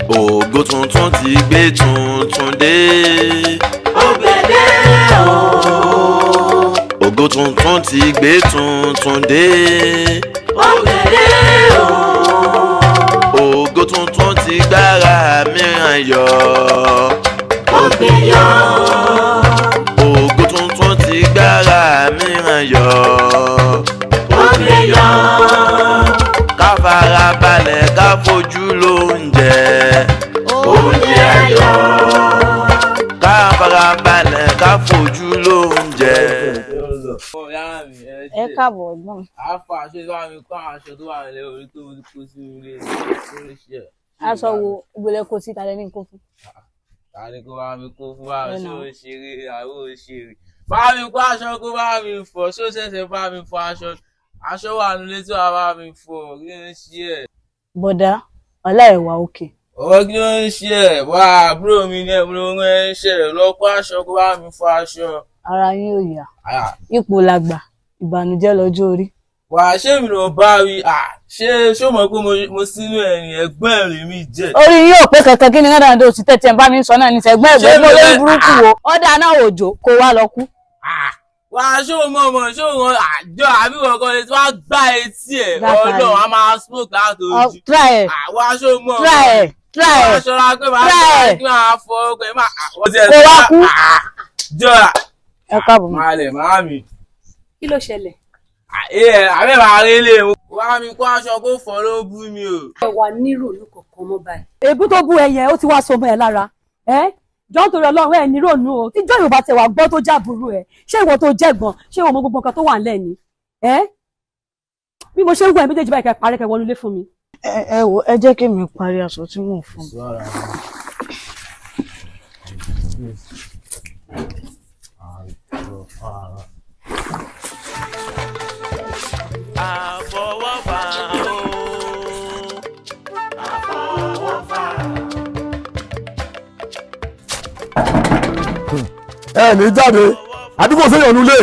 Ògo tuntun ti gbé tuntun dé. Ògbèdè o. Ògo tuntun ti gbé tuntun dé. Ògbèdè o. Ògo tuntun ti gbára mìíràn yọ. Ògbèyọ. Ògo tuntun ti gbára mìíràn yọ. Ògbèyọ. Ká fara balẹ̀ ká fojú lóúnjẹ. Oúnjẹ ayọ̀. Ká fara balẹ̀ ká fojú lóúnjẹ. Ẹ káàbọ̀ ẹ̀gbọ́n. Àáfà aṣọ tó wà mí kó aṣọ tó wà nílẹ̀ orí tó kó sí ilé oríṣiríṣi. Aṣọ wo ìgbélé kò sí tàlẹ́ ní nǹkan fún. Ta ni kó bá mi kó fún bá mi ṣe òṣèré àwọn òṣèré. Bá mi kó aṣọ kó bá mi fọ̀ ṣó ṣẹ̀ṣẹ̀ bá mi fọ aṣọ. Aṣọ wà nílé tí wàá bá mi fọ̀ kí ló ń ṣe ẹ̀. Bọ̀dá ọ̀la ẹ̀wà òkè. Ọ̀rọ̀ kí ló ń ṣe ẹ̀ wá àbúrò mi ní ẹ̀mú ló ń ṣe lọ kó aṣọ kó bá mi fọ aṣọ. Ara yín ò yá. Ipò làgbà ìbànújẹ́ lọ́jọ́ orí. Wà á ṣé mi ló bá wí ṣé mọ̀ pé mo sínú ẹ̀yìn ẹ̀gbọ́n rẹ̀ mi jẹ́. Orí yín ò pé kankan kí ni rádà tó ti tẹ̀tẹ̀ bá mi sọ náà ní sẹ́gbọ́n ẹ̀gbọ́n lórí burúkú wo. Ọ̀dà náà òjò kó wá lọ kú. Wà á ṣó mọ̀ ṣó wọn àjọ àbí wọn kan lè tí wọ́n gbá etí ẹ̀ ọ̀dọ̀ wọn máa smoke láti ojú. Try ẹ̀. Wà á ṣó mọ̀ Try ẹ̀. Try ẹ̀. wà á ṣọ́ra pé máa Try kí máa fọ ọkọ̀ ẹ̀ máa. Kó wá kú. Jọra. Ẹ káàbọ̀ mọ́. Máa lẹ̀ máa mi. Kí ló ṣẹlẹ̀? Àbẹ́ máa rí ilé wá mi kó aṣọ kó fọ́ ló bú mi o. Ẹ wà nírònú kankan mọ́ báyìí. Èébú tó bú ẹyẹ ó ti wá so mọ́ ẹ lára. Jọ́ nítorí Ọlọ́run ẹ̀ nírònú o. Tíjọ́ Yorùbá tẹ̀ wá gbọ́ tó jábùrú ẹ̀. Ṣé ìwọ tó jẹ̀gbọ́n? Ṣé ìwọ mọ gbogbo nǹkan tó wà nílẹ̀ ni? Bí mo ṣe ń wọ ẹ̀ méjèèjì báyìí kẹ́ parẹ́ kẹ́ wọnú ilé fún mi. Ẹ wò ẹ jẹ́ kí mi parí aṣọ tí mò ń fún. Àfọwọ́fà o. Ẹ ní jáde àdúgbò sẹ́yìn ọ̀nulẹ̀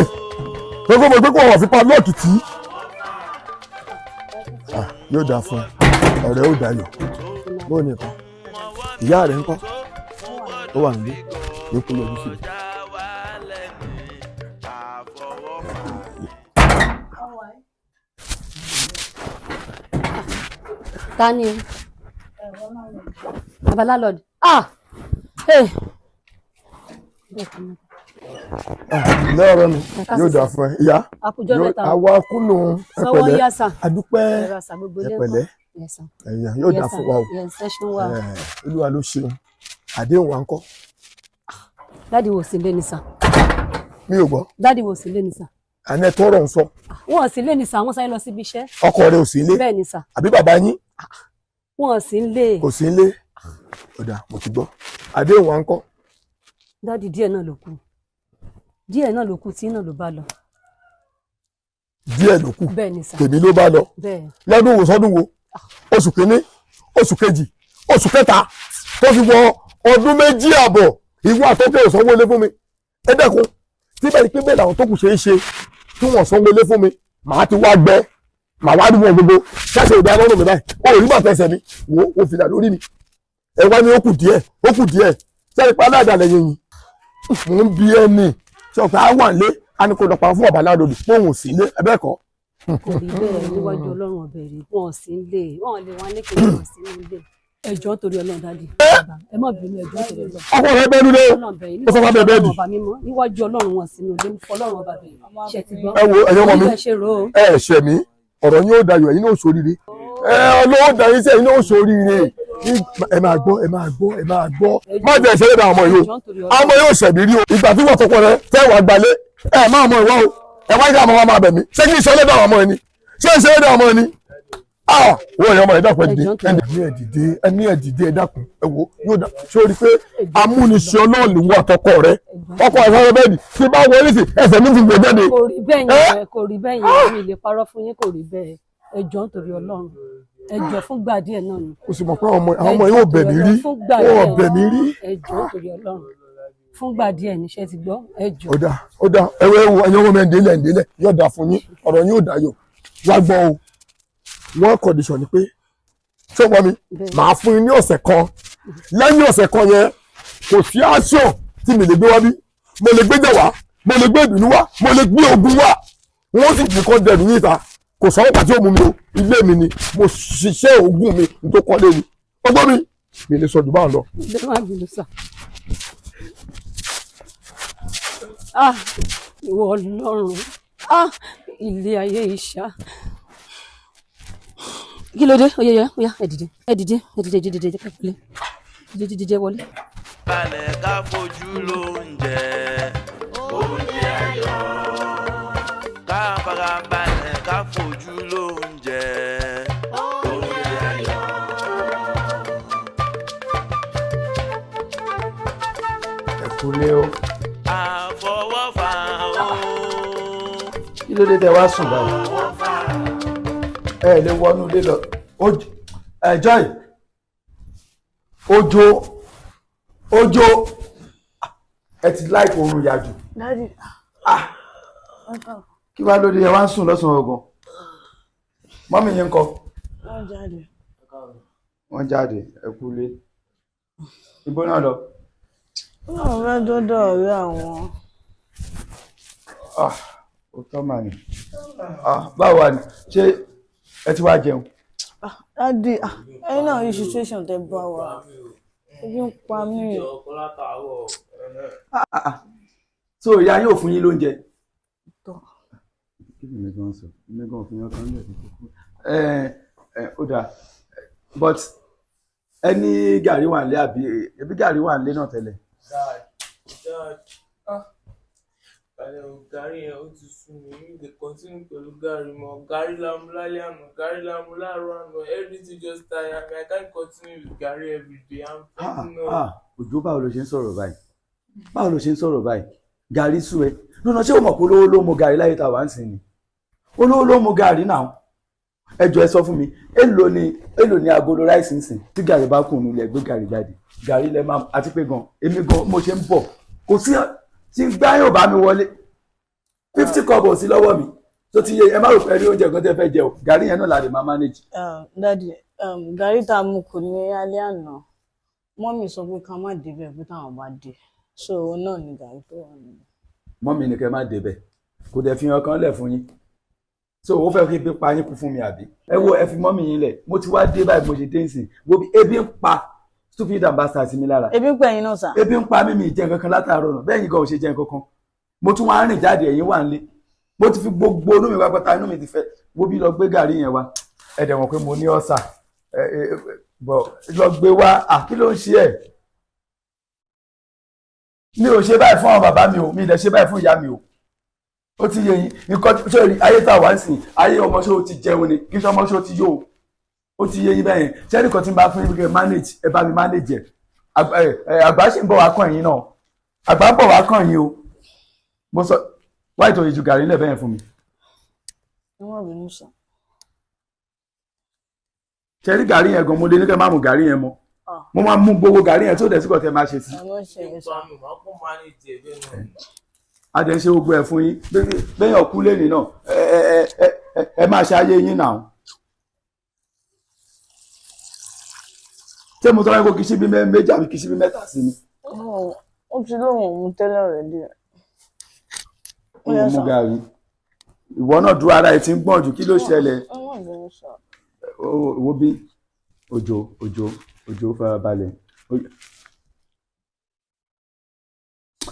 tó kó mo gbé kó wọ́n fi pa lọ́ọ̀kì tí. Yóò dáa fún ọ̀rẹ́ ó dayọ̀ bó nìkan ìyá rẹ̀ ń kọ́ ó wà nílé yóò kó yọjú sí i. Tani o? Baba landlord. Lọ́rọ̀ mi yóò dáa fún ẹ ìyá Àkójọ mẹ́ta. àwa kúnnù ẹ̀pẹ̀lẹ́ adúpẹ́ ẹ̀pẹ̀lẹ́ ẹ̀yàn yóò dáa fún wa o Olúwa ló ṣeun àdéhùn wa ń kọ́. Dádì wò sí lé ní sà. Mi ò gbọ́. Dádì wò sí lé ní sà. Àná ẹ̀ tọrọ ń sọ. Wọ́n sì lé ní sà, wọ́n sáré lọ síbi iṣẹ́. Ọkọ rẹ ò sí ilé. Bẹ́ẹ̀ ni sà. Àbí bàbá yín. Wọ́n sì ń lé. Kò sí ilé. Ọ̀dà mo ti gbọ́. Àdéhùn wa ń kọ́. Dádì díẹ̀ náà ló kù. Díẹ̀ náà ló kù tí náà ló bá lọ. Díẹ̀ ló kù. Bẹ́ẹ̀ ni sà. Tèmi ló bá lọ. Bẹ́ẹ̀. Lọ́dún wo sọ́dún wo? Oṣù kìíní, oṣù kejì, oṣù kẹta tó fi wọ ọdún méjì àbọ̀ ìwọ àtọ́kẹ́ ìsanwó ilé fún mi. Ẹ dẹ́kun tí bẹ́ẹ̀ ni pé bẹ́ẹ̀ làwọn tó kù ṣe é ṣe tí wọ́n sanwó ilé fún mi màá ti wá gbẹ màá wá dúró gbogbo ṣáṣe ìdá lọ́rùn mi báyìí ó rí bàtà ẹsẹ̀ mi wò ó fìlà lórí mi ẹ wá ní ó kù díẹ̀ sẹ́ni pa aláàdá lẹ́yìn yìí mò ń bi ẹni tí ọ̀pẹ á wà lé anikọ̀dọ̀pá fún ọ̀bà ládòdì fóun ò sí ilé ẹbẹ́ kọ́. Kò rí bẹ́ẹ̀ níwájú Ọlọ́run ọbẹ̀ rí wọ́n sì ń lé wọ́n lè wọ́n lékè wọ́n sí ń lé ẹjọ́ torí Ọlọ́run dádì ẹ má bínú ẹjọ́ torí Ọlọ́run. Ọkọ rẹ bẹ́ẹ̀ nílé ó sọ fún abẹ́ bẹ́ẹ̀ dì. Níwájú Ọlọ́run wọn sínú ilé fún Ọlọ́run ọba bẹ̀rẹ̀ ṣe ti gbọ́. Ẹ wo ẹ̀yọ́ ọmọ mi ẹ ṣẹ̀ mí ọ̀rọ̀ yín ó dayọ̀ ẹ̀yin náà ó ṣoríire ọlọ́wọ́ dayọ̀ iṣẹ́ ẹ̀yin náà ó ṣoríire ẹ máa gbọ́ má jẹ́ ìṣẹ́lẹ̀ dá ọmọ yìí o ọmọ yóò ṣẹ̀mí rí o ìgbà tí wọ́n tọkọ rẹ fẹ́ wàá gbalé ẹ máa mọ ìwọ o ẹ wáyé àwọn ọmọ abẹ mi ṣé kí ìṣẹ́lẹ̀ dá ọmọ ẹni ṣé ìṣẹ́lẹ̀ dá ọmọ ẹni wọ́n yẹn ọmọ ẹ dákun ẹni ẹ̀dìdé ẹ dákun ẹ wo yóò dá ṣé o rí pé amúnisìn ọlọ́ọ̀lù wọ àtọkọ rẹ ọkọ ẹ sáré bẹ́ẹ̀ ni tí bá wọlé sí ẹsẹ̀ mi ti gbé jáde. Kò rí bẹ́ẹ̀ yẹn mi lè parọ́ fún yín kò rí bẹ́ẹ̀ ẹjọ́ nítorí Ọlọ́run ẹjọ́ fúngbà díẹ̀ náà ni. O sì mọ̀ pé àwọn ọmọ yóò bẹ̀ mí rí wọ́n bẹ̀ mí rí. ẹjọ́ nítorí Ọlọ́run fúngbà díẹ̀ níṣẹ́ ti gbọ́ ẹjọ́. ó dá ẹwẹ́ ẹ̀wọ̀ ẹ̀yọ́ ọmọ ẹ̀ǹdẹ́lẹ̀ yóò dà fún yín ọ̀rọ̀ yín ò dayọ̀ wá gbọ́ o wọ́n condition ni pé ṣé wọ́n mi màá fún yín ní ọ̀sẹ̀ kan lẹ́yìn ọ̀sẹ̀ kan yẹn kò sí action tí mi lè gbé wá bí mo lè gbé jẹ̀ wá mo lè gbé ìbínú wá mo lè gbé ogun wá wọ́n sì nìkan dẹ̀rù níta kò sọ́wọ́ pàtí òmu mi o ilé mi ni mo ṣiṣẹ́ oògùn mi n tó kọ́lé ni ọgbọ́n mi lè sọ jù báwọn lọ. Bẹ́ẹ̀ má bínú sà. Ìwọ Ọlọ́run ilé ayé ìṣá. Kí ló dé? Oya ẹ dìde kápẹ́lẹ́ wọlé. balẹ̀ ká fojú lóúnjẹ. oúnjẹ ayọ̀. ká fara balẹ̀ ká fojú lóúnjẹ. oúnjẹ ayọ̀. ẹ kúlé o. àfọwọ́fà o. kí ló dé tẹ wá sùn báyìí. ẹ lè wọnú ilé lọ. Joy Òjó ẹ ti láìpẹ́ oorun yá jù. Kí wá lóde ẹ wá ń sùn lọ́sàn-án ọgbọ̀n. Mọ́mí yín ńkọ́. Wọ́n jáde ẹ kúlé. Ibo náà lọ. Wọ́n fẹ́ dọ́dọ̀ ọ̀rẹ́ àwọn. Ó tọ́ mà ní. Báwo wà ní ṣé ẹ ti wá jẹun. Dádì ẹ̀yin náà rí situation tẹ́ bá wa ebi ń pa mí. So ìyá yóò fún yín lóúnjẹ. Kí ni mi gan sọ mi gan fún yín ọkàn lẹ ní kókó. Ó dáa but ẹni gàrí wà nílé àbí ebi gàrí wà nílé náà tẹ́lẹ̀. Gàrí yẹn ó ti sú mi ní the continue pẹ̀lú gàrí mọ́ gàrí lámú lálẹ́ àná gàrí lámú láàárọ̀ àná everything just tire me I can't continue with gàrí every day I'm thinking of. Òjó báwo ló ṣe ń sọ̀rọ̀ báyìí gàrí sú ẹ lónà ṣé o mọ̀ pé olówó ló mu gàrí láyé tá a wà ń sìn ni olówó ló mu gàrí náà ẹjọ́ ẹ sọ fún mi èlò ni agolo ráìsì ń sìn tí gàrí bá kùn nílẹ̀ gbé gàrí jáde gàrí lẹ máa àti pé gan èmi gan mo ṣe ń bọ̀ kò sí tí gbá yóò bá mi wọlé 50 kọ́bọ̀ sí lọ́wọ́ mi tó ti yé ẹ má rò pé rí oúnjẹ kan tẹ́ fẹ́ jẹ o gàrí yẹn náà la lè máa manage. Dádì gàrí tá a mú kù ní alẹ́ àná mọ́mì sọ pé ká má débẹ̀ pé táwọn bá dé so òun náà ni gàrí tó wà níbẹ̀. Mọ́mì ni kẹ́ má débẹ̀ kò dẹ̀ fi hàn kan lẹ̀ fún yín so ó fẹ́ kí ebi pa yín kú fún mi àbí ẹ wo ẹ fi mọ́mì yín lẹ̀ mo ti wá dé báyìí mo ṣe dé nsìn wo bí ebi ń pa stupid ambassador sí mi lára. Ebi ń pa ẹ̀yin náà sà. Ebi ń pa mímì jẹ nǹkan kan látàárọ̀ náà bẹ́ẹ̀ yín gan ò ṣe jẹ nǹkan kan mo tún wá rìn jáde ẹ̀yin wà nílé mo ti fi gbogbo inú mi wá pátá inú mi ti fẹ́ wo bí lọ gbé gàrí yẹn wá ẹ dẹ̀ wọ̀n pé mo ní ọ̀sà bọ̀ lọ gbé wá kí ló ń ṣe ẹ̀ mi ò ṣe báyìí fún àwọn bàbá mi ò mi ìdẹ̀ ṣe báyìí fún ìyá mi ò ó ti yẹ yín nǹkan ṣé ayé tá a wá ń sìn ayé ọmọ ṣé o ti jẹun ni kí ṣe ọmọ ṣé o ti yó ó ti yẹ yín bẹ́ẹ̀ yẹn ṣé ẹnìkan tí ń bá fún yín kẹ́ manage ẹ bá mi manage ẹ̀ àgbà ṣì ń bọ̀ wá kàn yín náà àgbà ń bọ̀ wá kàn yín o mo sọ wáyé tó yẹ ju gàrí lẹ́bẹ̀ẹ́ yẹn fún mi. wọ́n rí mú sàn. ṣe rí gàrí yẹn gan mo lé ní kẹ́ máa mú gàrí yẹn mọ́ mo máa mú gbogbo gàrí yẹn tó dẹ̀ síkọ̀ tẹ́ máa ṣe sí. a dẹ̀ ń ṣe gbogbo ẹ̀ fún yín bẹ́yìn ọ̀kú lẹ́nìí náà ẹ máa ṣe ayé yín náà. ṣé mo tọ́ra kó kìí ṣe bí méjì àbí kìí ṣe bí mẹ́ta sí mi. ó ti lóun òun tẹ́lẹ̀ rẹ̀ díẹ̀. ó mú gàrí ìwọ náà dúró ara ẹ ti ń gbọ̀n jù kí ló ṣẹlẹ̀. wo bí òjò farabalẹ̀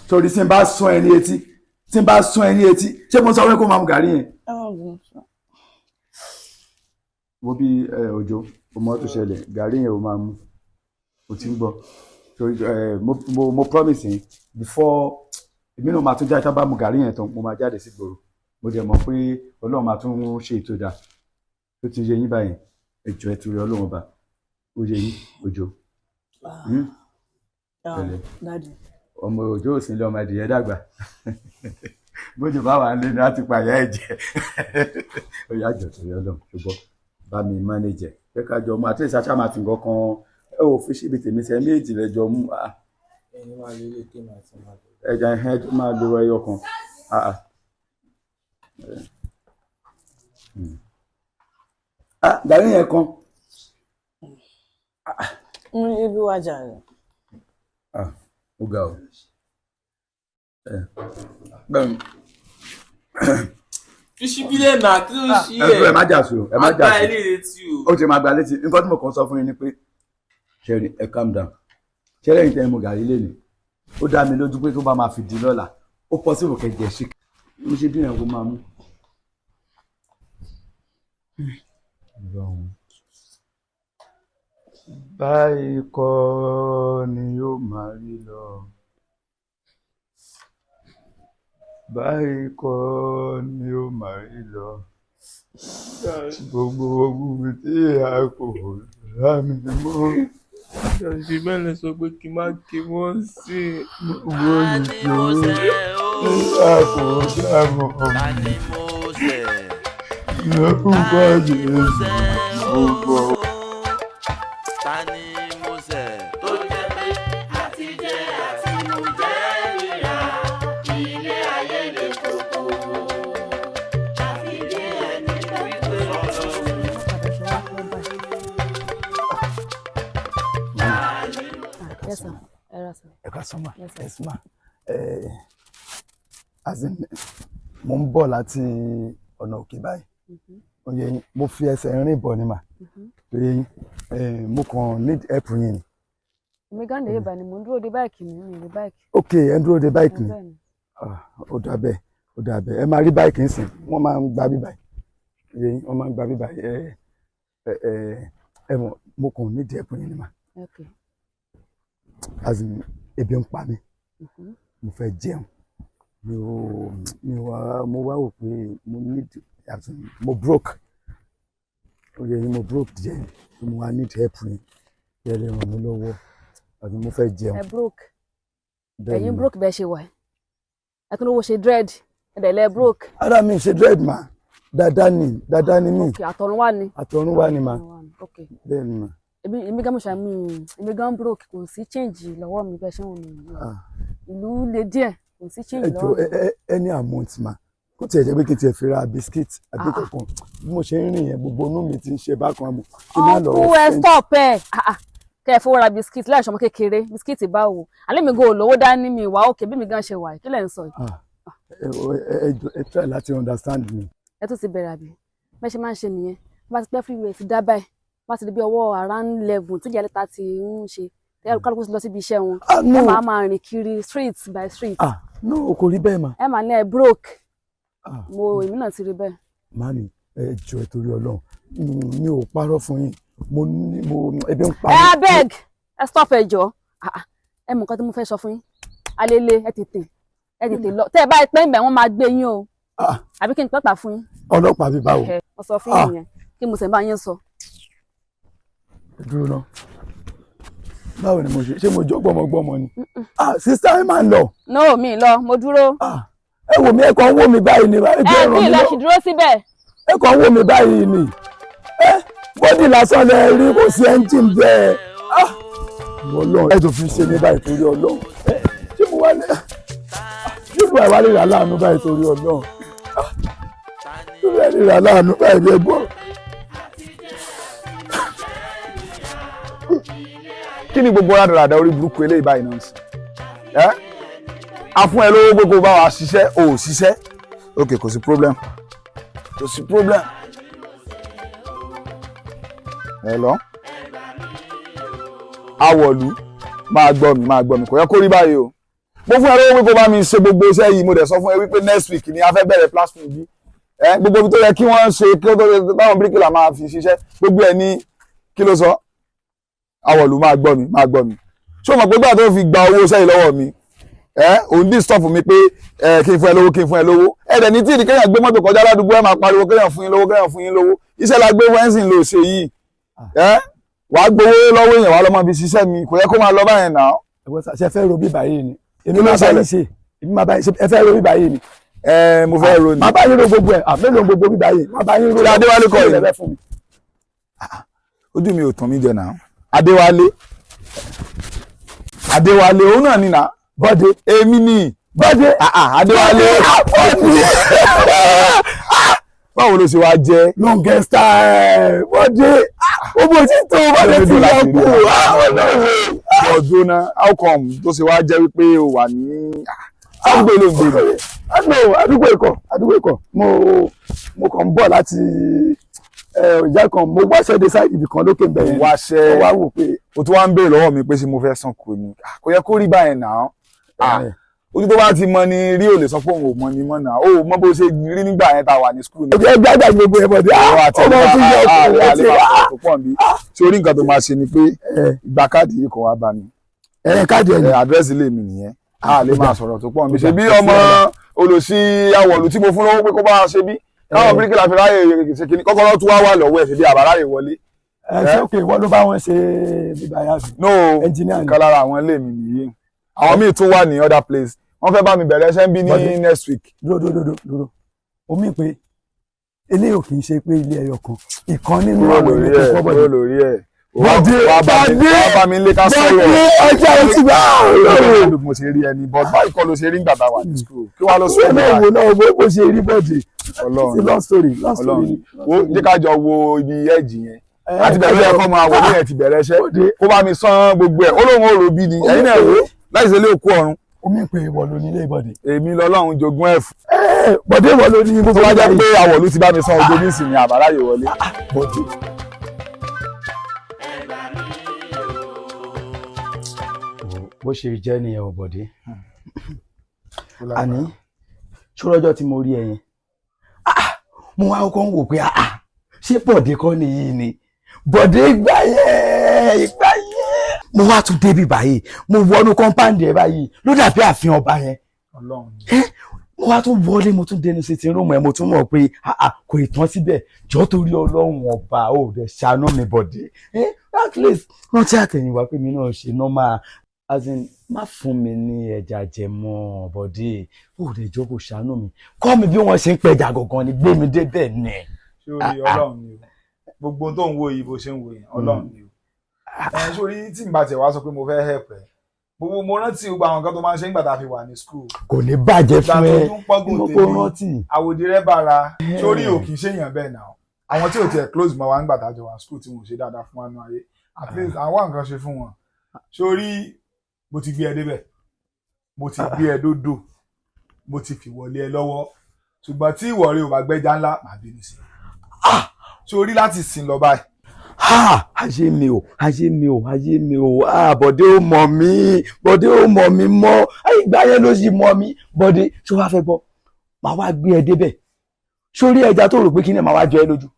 torí tí n bá sún ẹni etí ṣé mo sọ pé kó máa mú gàrí yẹn. wo bí òjò ọmọ tó ṣẹlẹ̀ gàrí yẹn ò máa mú o ti ń gbọ́ torí mo promise yín before èmi náà máa tún jáde tá bá mú gàrí yẹn tán mo máa jáde sí gbòòrò mo dẹ̀ mọ̀ pé ọlọ́run máa tún ṣe ètò dà tó ti yẹ yín báyìí ẹjọ́ ẹ torí ọlọ́run ọba ó yẹ yín òjò ọmọ òjò òsín lé ọmọ ẹdìyẹ dàgbà bójú bá wà ń lé ní láti pààyà ẹ̀jẹ̀ ó yá jọ torí ọlọ́run ṣùgbọ́n bá mi mánéjẹ pé ká jọ mú àti ìsáṣá máa fi nǹkan kan ẹ ò fi síbi tèmi sẹ méjì lẹjọ mú ẹni máa lé lè kéèmà àti máa lọ. ẹja ẹhẹn tó máa lo ẹyọ kan gàrí yẹn kan Ibi wájà rẹ̀. Ó ga o. Bẹ́ẹ̀ni. Fíṣíbílẹ̀ náà kí ló ń ṣe ẹ̀? Ẹ má jà sí o. Ẹ má jà sí. Àgbà ilé létí o. Ó ti máa gba létí. Nǹkan tí mo kàn sọ fún yín ni pé ṣẹ́rí ẹ calm down. Ṣẹ́rí ẹ̀yin tẹ́ mo gàrí lé ni. Ó dá mi lójú pé tó bá máa fi di lọ́la. Ó possible kẹ́ jẹ́ ṣíkì. Mo ṣe dín ẹ̀kọ́ máa mú. Báyìí kọ́ ni yóò máa rí lọ. Báyìí kọ́ ni yóò máa rí lọ. Gbogbo ogun tí a kò rà mí mọ́. Ṣé bẹ́ẹ̀ lè sọ pé kí n má kí wọ́n sí Gbogbo ìṣòro tí a kò dá mọ́. Lórúkọ Jésù gbogbo. Ẹ ká sọ́mà, ẹ̀sìmá. Mo ń bọ̀ láti ọ̀nà òkè báyìí. Oyè yín, mo fi ẹsẹ̀ rìn bọ̀ ni mà. Oyè yín, mo kàn need help yín ni. Èmi gan lè bá ni mo ń dúró de báìkì mi ní báìkì. Ok, ẹ ń dúró de báìkì ni. Ó dà bẹ́ẹ̀, ó dà bẹ́ẹ̀. Ẹ máa rí báìkì ńsìn, wọ́n máa ń gba bíbáyìí. Oyè yín, wọ́n máa ń gba bíbáyìí. Mo kàn need help yín ni mà. Ebi ń pa mí, mo fẹ́ jẹun, mo wá wò pé mo broke, oyè yín mo broke jẹ, mo wá need help ni, kí ẹ lè ràn mí lọ́wọ́, àti mo fẹ́ jẹun. Ẹ broke, ẹ̀yin broke bẹ́ẹ̀ ṣe wà, ẹ tún lówó ṣe dread, ẹ̀dẹ̀ lẹ broke. Ara mi ṣe dread ma, dáadáa ni mí. Àtọ̀runwá ni. Àtọ̀runwá ni ma, bẹ́ẹ̀ ni ma. Èmi gan mo ṣàmì èmi gan broke kò sí change lọ́wọ́ mi bẹ́ẹ̀ ṣé wọn ní ìlú le díẹ̀ kò sí change lọ́wọ́ mi. Any amount ma kó tiẹ̀ jẹ́ pé kí n tiẹ̀ fi ra biscuit àbí kankan bí mo ṣe ń rìn yẹn gbogbo inú mi ti ń ṣe bákan àmọ́ kí n má lọ. ọkùnrin ẹ stop ẹ kẹ ẹ fowó ra biscuit láì ṣọmọ kékeré biscuit báwo alẹ́ mi go lówó dání mi wà ókè bí mi gan ṣe wà kí lẹ̀ ń sọ yìí. ẹ try láti understand me. ẹ tún ti bẹ̀rẹ̀ àbí bẹ́ẹ̀ ṣe máa ń ṣe nìyẹn bá ti pẹ́ freeway ti dá báyìí wá ti di bí ọwọ́ around 11 tí ìyá lẹ́ta ti ń ṣe ẹrù kálukú lọ síbi iṣẹ́ wọn ẹ máa rìn kiri street by street. No kò rí bẹ́ẹ̀ mà. ẹ máa ní ẹ broke èmi náà ti rí bẹ́ẹ̀. Mami ẹ jọ ẹ torí Ọlọ́run mi ò parọ́ fún yín mo ebi ń pa. ẹ abeg ẹ stop ẹ jọ ẹ mọ nǹkan tí mo fẹ́ sọ fún yín alele ẹ tètè lọ tẹ́ ẹ bá pẹ́ ń bẹ̀ wọ́n máa gbé yín o àbí kí n pẹ́pà fún yín. Ọlọ́pàá bí báwo. mo sọ fún yín yẹn kí mo sì bá yín sọ. Dúró náà báwo ni mo ṣe mo jọ gbọmọgbọmọ ni. Sísá ẹ máa ń lọ. no mi lọ mo dúró. Ẹ wò mí ẹ kàn ń wò mí báyìí ni. ẹ bí ilẹ̀ sì dúró síbẹ̀. Ẹ kàn ń wò mí báyìí ni. Bọ́dì lásán lẹ rí kò sí ẹ́ńjìn bẹ́ẹ̀. Ọlọ́run ẹ tó fi ṣe ní báyìí torí Ọlọ́run. Ṣé mo wá lẹ yóò wá lè rà láàánú báyìí torí Ọlọ́run. Yóò wá lè rà láàánú báyìí lẹ́gbọ́n. Kí ni gbogbo rádaràdà orí burúkú eléyìí báyìí náà sí? A fún ẹ lówó gbogbo bá wa ṣiṣẹ́ o ò ṣiṣẹ́. Ok kò sí problem. Kò sí problem. Hello. Awọ̀lú máa gbọ́ mi kò yẹ kó rí báyìí o. Mo fún ẹ lówó gbogbo bá mi ṣe gbogbo iṣẹ́ yìí mo dẹ̀ sọ fún ẹ wípé next week ni a fẹ́ bẹ̀rẹ̀ plastic bí. Gbogbo ibi tó yẹ kí wọ́n ṣe kí ó tó báwọn bíríkìlà máa fi ṣiṣẹ́ gbogbo ẹ̀ ní kí ló sọ? Awọ̀lú máa gbọ́ mi ṣé o mọ̀ pé gbà tó fi gba owó sẹ́yìn lọ́wọ́ mi òun dì stop mi pé kí n fún ẹ lówó ẹ̀dẹ̀ ní tí ìdíkẹ́yàn gbé mọ́tò kọjá ládùúgbò ẹ̀ máa pariwo kéèyàn fún yín lówó iṣẹ́ la gbé wẹ́ńsìn ló ṣe yìí wàá gbowó lọ́wọ́ èèyàn wàá lọ́ máa fi ṣiṣẹ́ mi kò yẹ kó máa lọ báyẹn náà. Ṣe fẹ́ ro bíbá yìí ni èmi máa bá yín ṣe ẹ fẹ́ ro bíbá yìí ni. Mo fẹ́ ro ni. Má bá yín ro gbogbo ẹ̀ mélòó gbogbo bíbá yìí má bá yín ro. Ṣé Adéwálé kọ́ yìí? Ojú mi ò tàn mí jẹ náà. Adéwálé òun náà nìyà Bọ́dé èmi ni Bọ́dé Adéwálé Bọ́dé báwo ló ṣe wá jẹ́ longest time Bọ́dé ó bó ti tó bọ́dé ti yọ kú. ọdún náà how come tó ṣe wá jẹ́ wípé o wà ní àdúgbò ló ń gbé mi. àdúgbò ikọ̀ mo kàn ń bọ̀ láti ìjà kan mo wáṣẹ́ dé sáìdì ibì kan lókè bẹ̀rẹ̀ wáṣẹ́ wá wò pé o tún wá ń béèrè lọ́wọ́ mi pé ṣé mo fẹ́ sàn kò ní kò yẹ kó rí báyẹn náà ojú tó bá ti mọ ni rí ò lè sọ pé òun ò mọ ni mọ náà ó mọ bó ṣe rí nígbà yẹn tá a wà ní skul náà. ẹgbẹ́ gbàgbà gbogbo ẹ̀ bọ̀dé ọmọ tún yọ ọkùnrin àti tó pọ̀ bí ṣé orí nǹkan tó máa ṣe ni pé ìgbà káàdì yìí kò wá bá mi. káàdì ẹ̀ àdírẹ́sì ilé mi nìyẹn a lè máa sọ̀rọ̀ tó pọ̀ bí ṣe bí ọmọ olùsí awọ̀lù tí mo fún lọ́wọ́ pé kó bá ṣe bí káwọn bíríkìlà fi ráyè ṣe kìíní kọ́kọ́rọ́ tún wá wà lọ́wọ́ ẹ̀ ṣe bí àbáráyè wọlé. ṣé òkè ìwọ ló bá wọn ṣe bíbá yá sí. no nǹkan lára àwọn ilé mi nìyí àwọn míì tún wà ní other place wọ́n fẹ́ bá mi bẹ̀rẹ̀ ṣẹ́ ń bí ní next week. dúró omi pé eléyìí ò kì í ṣe pé ilé ẹyọ kan ìkan nínú àwọn ilé tó kọ́ bọ̀dé. lórí ẹ̀ wà bá mi lé ká sọ̀rọ̀ ọjọ́ ẹ ti bá ọ̀rọ̀ mo ṣe rí ẹni bọ́ọ̀dù báyìí kọ́ ló ṣe rí nígbà tá a wà ní school kí wàá lọ sọ ẹ̀ náà wò náà bó ṣe rí bọ́ọ̀dì long story jẹ́ ká jọ wo ibi ẹ̀jì yẹn láti bẹ̀rẹ̀ ẹ̀kọ́ máa wò ní ẹ̀ ti bẹ̀rẹ̀ iṣẹ́ kó bá mi san gbogbo ẹ̀ ó lóun ò rò bí ni ẹ̀yin náà wò láì ṣe lé òkú ọ̀run. omi pé ìwọ ló ní ilé ìbọ̀dì. èmi lọ́lọ́run jogún ẹ̀ fún. bọ̀dé ìwọ ló ní gbogbo wájà pé àwọ̀lú ti bá mi san ojú ní ìsìn ní àbáráyè wọlé. bọ̀dé. bó ṣe jẹ́ nìyẹn ò bọ̀dé. àní ṣọ́rọ́jọ́ tí mo rí ẹ yẹn mo wá kọ́ ń wò pé ṣé bọ̀dé kọ́ nìyí ni bọ̀dé ìgbà yẹn mo wá tún débi báyìí mo wọnú kọ́ńpáǹdì ẹ̀ báyìí ló dàbí ààfin ọba yẹn mo wá tún wọlé mo tún dénú sí ti rúmọ̀ ẹ̀ mo tún mọ̀ pé kò ì tán síbẹ̀ jọ́ torí ọlọ́run ọba ò rẹ̀ ṣàánú mi bọ̀dé at least rántí àtẹ̀yìnwá pé mi náà ṣe normal as in má fún mi ní ẹja jẹmọ́ bọ̀dé ò rẹ̀ jọ́ kò ṣàánú mi kọ́ mi bí wọ́n ṣe ń pẹja gangan ni gbé mi débẹ̀ ní. ṣé o rí ọlọ́run ni o gbogbo tó ń wo yìí bó ṣe ń wo yẹn ọlọ́run ni o sórí tí n bá tẹ̀ wá sọ pé mo fẹ́ help ẹ̀ gbogbo mo rántí gbogbo àwọn nǹkan tó máa ń ṣe nígbà tá a fi wà ní school. kò ní bàjẹ́ fún ẹ mo kò rántí. àwòdì rẹ bára sórí ò kì í ṣèyàn bẹ́ẹ̀ náà àwọn tí ò tiẹ̀ close mọ́ wa nígbà tá a jọ wà school tí mo ṣe dáadáa fún wa nínú ayé at least àwọn nǹkan ṣe fún wọn sórí mo ti gbé ẹ débẹ̀ mo ti gbé ẹ dódò mo ti fi wọlé ẹ lọ́wọ́ ṣùgbọ́n tí ìwọ rẹ ò bá gbẹ́jà ńlá màá bínú sí i sórí láti sìn lọ báyìí. ayé mi o bọ̀dé ó mọ̀ mí mọ́ ìgbà yẹn ló sì mọ̀ mí bọ̀dé tó wá fẹ́ gbọ́ màá wá gbé ẹ débẹ̀ sórí ẹja tó rò pé kí ni màá wá jọ ẹ lójú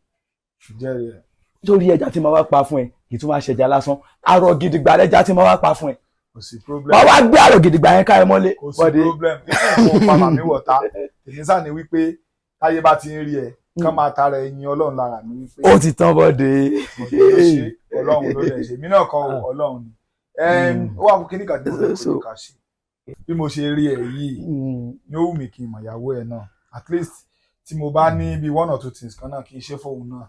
sórí ẹja tí màá wá pa fún ẹ kì í tún wá ṣẹja lásán arọ gidigba lẹja tí màá wá pa fún ẹ màá wá gbé arọ gidigba yẹn ká ẹ mọ́lé kò sí problem nígbà pa màmí wọ̀ta èyí sáà ni wípé táyé bá ti ń rí ẹ kán máa tara ẹyin ọlọ́run lára mi wípé ó ti tán bọ́dé ọlọ́run ló lè ṣe mí náà kọ́ ọlọ́run ni ó wà fún kíní kan tí mo fẹ́ kó ká ṣe bí mo ṣe rí ẹ yìí ni ó wù mí kí n mọ̀ ìyàwó ẹ náà at least tí mo bá ní bí one or two things kan náà kí n ṣe fóun náà.